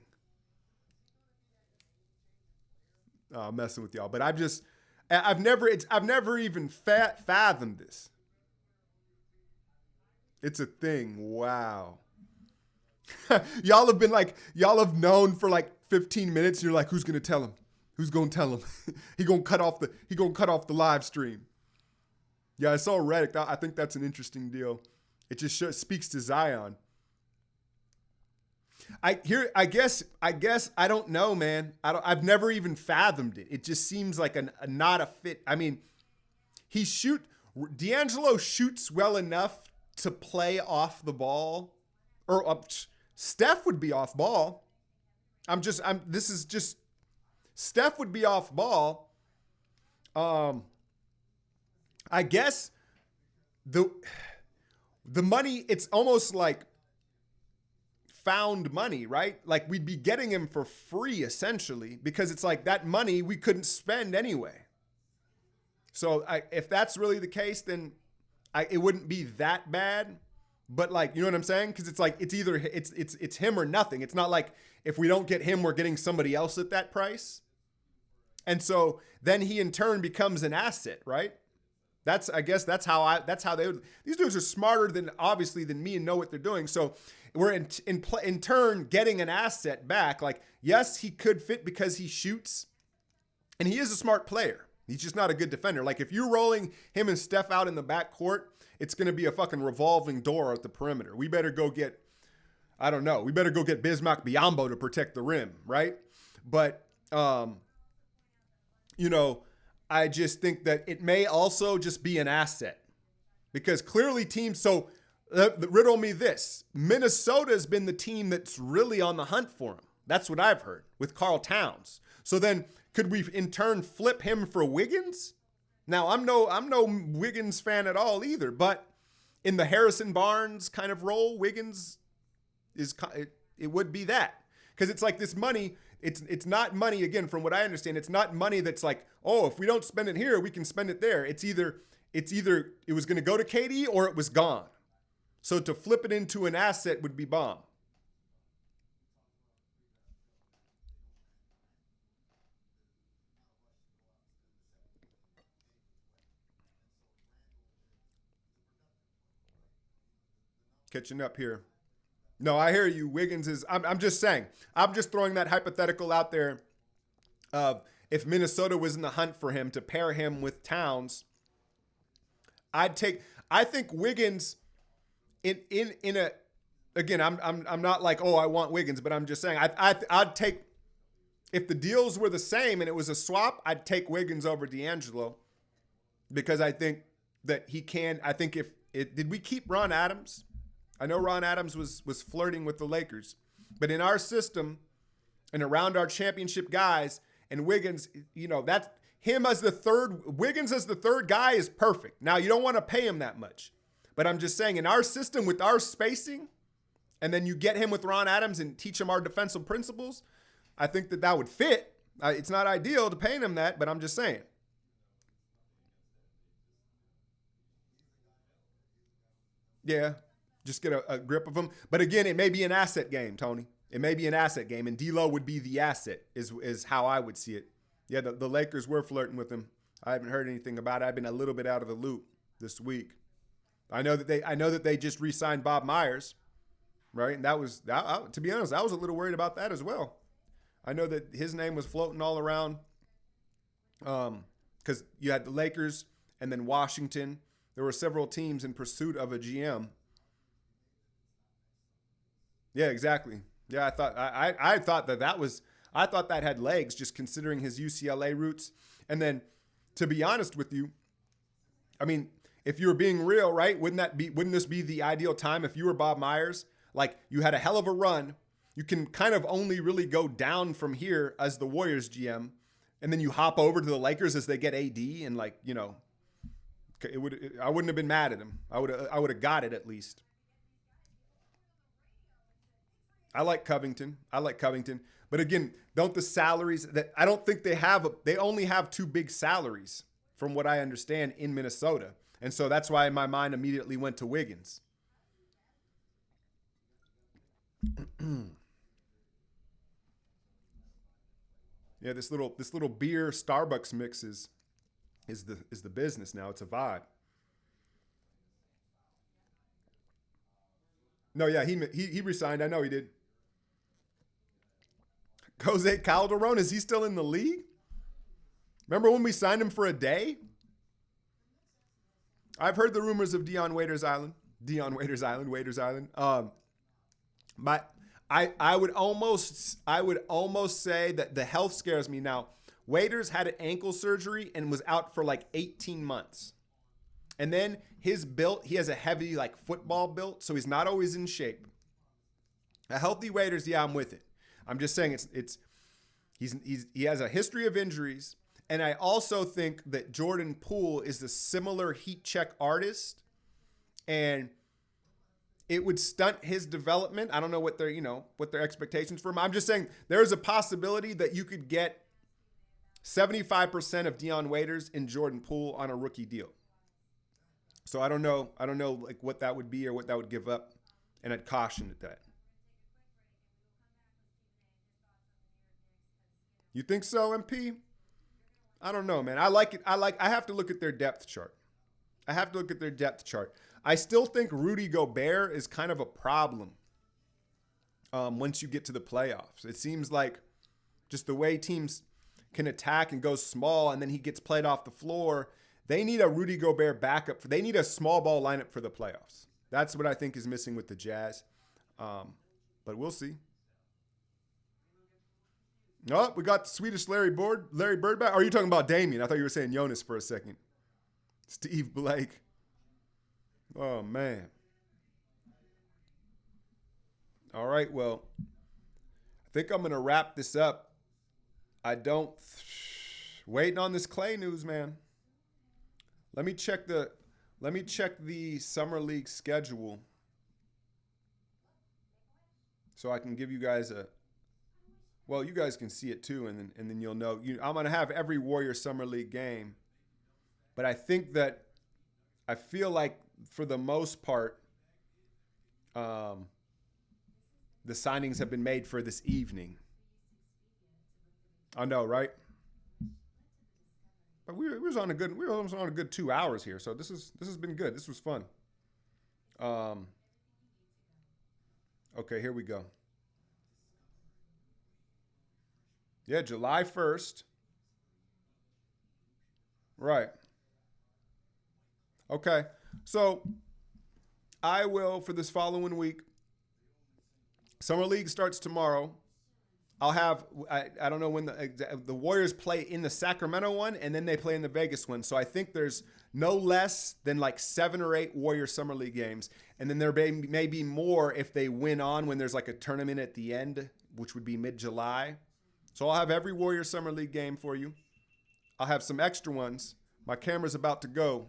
Oh, I'm messing with y'all, but I've never even fathomed this. It's a thing. Wow. Y'all have known for like 15 minutes. And you're like, who's gonna tell him? Who's gonna tell him? he gonna cut off the live stream. Yeah, I saw Redick. I think that's an interesting deal. It just speaks to Zion. I guess I don't know, man. I've never even fathomed it. It just seems like a not a fit. I mean, D'Angelo shoots well enough to play off the ball, or Steph would be off ball. Steph would be off ball. I guess the money, it's almost like found money, right? Like we'd be getting him for free essentially, because it's like that money we couldn't spend anyway. So if that's really the case, then it wouldn't be that bad. But like, you know what I'm saying? Because it's like it's either it's him or nothing. It's not like if we don't get him, we're getting somebody else at that price. And so then he in turn becomes an asset, right? I guess that's how they would. These dudes are smarter than me and know what they're doing. So we're in turn getting an asset back. Like, yes, he could fit because he shoots, and he is a smart player. He's just not a good defender. Like if you're rolling him and Steph out in the backcourt, it's going to be a fucking revolving door at the perimeter. We better go get, I don't know, we better go get Bismack Biyombo to protect the rim, right? But, you know, I just think that it may also just be an asset because clearly teams, so riddle me this, Minnesota's been the team that's really on the hunt for him. That's what I've heard with Karl Towns. So then could we in turn flip him for Wiggins? Now I'm no Wiggins fan at all either, but in the Harrison Barnes kind of role, Wiggins it would be that. Because it's like this money, it's not money, again, from what I understand, it's not money that's like, oh, if we don't spend it here, we can spend it there. It's either it was going to go to KD or it was gone. So to flip it into an asset would be bomb. Catching up here. No, I hear you. Wiggins is, I'm just saying, I'm just throwing that hypothetical out there of if Minnesota was in the hunt for him to pair him with Towns, I think Wiggins in a, again, I'm not like, oh, I want Wiggins, but I'm just saying, I'd take, if the deals were the same and it was a swap, I'd take Wiggins over D'Angelo because I think that he can, I think did we keep Ron Adams? I know Ron Adams was flirting with the Lakers, but in our system and around our championship guys and Wiggins, you know, that's him as the third, Wiggins as the third guy is perfect. Now you don't want to pay him that much, but I'm just saying in our system with our spacing, and then you get him with Ron Adams and teach him our defensive principles, I think that would fit. It's not ideal to pay him that, but I'm just saying. Yeah. Just get a grip of him. But again, it may be an asset game, Tony. It may be an asset game, and D'Lo would be the asset, is how I would see it. Yeah, the Lakers were flirting with him. I haven't heard anything about it. I've been a little bit out of the loop this week. I know that they just re-signed Bob Myers, right? And to be honest, I was a little worried about that as well. I know that his name was floating all around because you had the Lakers and then Washington. There were several teams in pursuit of a GM. Yeah, exactly. Yeah, I thought that had legs just considering his UCLA roots. And then to be honest with you, I mean, if you were being real, right? Wouldn't this be the ideal time if you were Bob Myers? Like you had a hell of a run. You can kind of only really go down from here as the Warriors GM. And then you hop over to the Lakers as they get AD and like, you know, I wouldn't have been mad at him. I would have got it at least. I like Covington. But again, don't the salaries that I don't think they only have two big salaries from what I understand in Minnesota. And so that's why my mind immediately went to Wiggins. Yeah, this little beer Starbucks mix is the business now. It's a vibe. No, yeah, he resigned. I know he did. Jose Calderon, is he still in the league? Remember when we signed him for a day? I've heard the rumors of Waiters Island. Waiters Island. But I would almost say that the health scares me now. Waiters had an ankle surgery and was out for like 18 months. And then his build, he has a heavy like football built, so he's not always in shape. A healthy Waiters, yeah, I'm with it. I'm just saying he has a history of injuries. And I also think that Jordan Poole is a similar heat check artist, and it would stunt his development. I don't know what their expectations for him. I'm just saying there's a possibility that you could get 75% of Dion Waiters in Jordan Poole on a rookie deal. So I don't know like what that would be or what that would give up, and I'd caution at that. You think so, MP? I don't know, man. I like it. I have to look at their depth chart. I still think Rudy Gobert is kind of a problem once you get to the playoffs. It seems like just the way teams can attack and go small, and then he gets played off the floor. They need a Rudy Gobert backup. They need a small ball lineup for the playoffs. That's what I think is missing with the Jazz. But we'll see. Oh, we got Swedish Larry Bird back. Or are you talking about Damian? I thought you were saying Jonas for a second. Steve Blake. Oh, man. All right, well, I think I'm going to wrap this up. Waiting on this Clay news, man. Let me check the Summer League schedule so I can give you guys well, you guys can see it too, and then you'll know. I'm going to have every Warrior Summer League game, but I feel like for the most part, the signings have been made for this evening. I know, right? But we was on a good 2 hours here, so this has been good. This was fun. Okay, here we go. Yeah, July 1st. Right. Okay. So I will, for this following week, Summer League starts tomorrow. I'll have, I don't know when the Warriors play in the Sacramento one, and then they play in the Vegas one. So I think there's no less than like 7 or 8 Warrior Summer League games. And then there may be more if they win on when there's like a tournament at the end, which would be mid-July. So I'll have every Warrior Summer League game for you. I'll have some extra ones. My camera's about to go.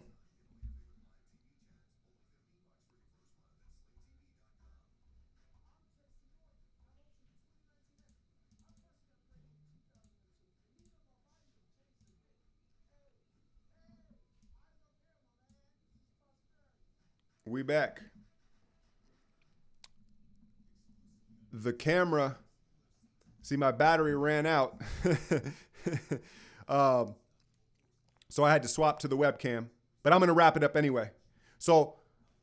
We back. The camera. See, my battery ran out. So I had to swap to the webcam. But I'm going to wrap it up anyway. So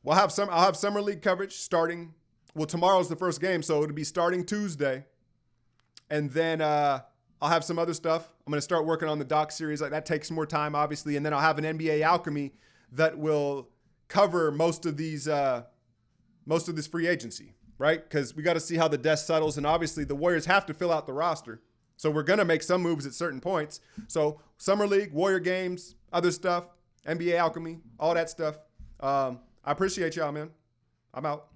I'll have Summer League coverage starting. Well, tomorrow's the first game, so it'll be starting Tuesday. And then I'll have some other stuff. I'm going to start working on the doc series. Like that takes more time, obviously. And then I'll have an NBA Alchemy that will cover most of this free agency. Right? Because we got to see how the dust settles. And obviously the Warriors have to fill out the roster. So we're going to make some moves at certain points. So Summer League, Warrior games, other stuff, NBA Alchemy, all that stuff. I appreciate y'all, man. I'm out.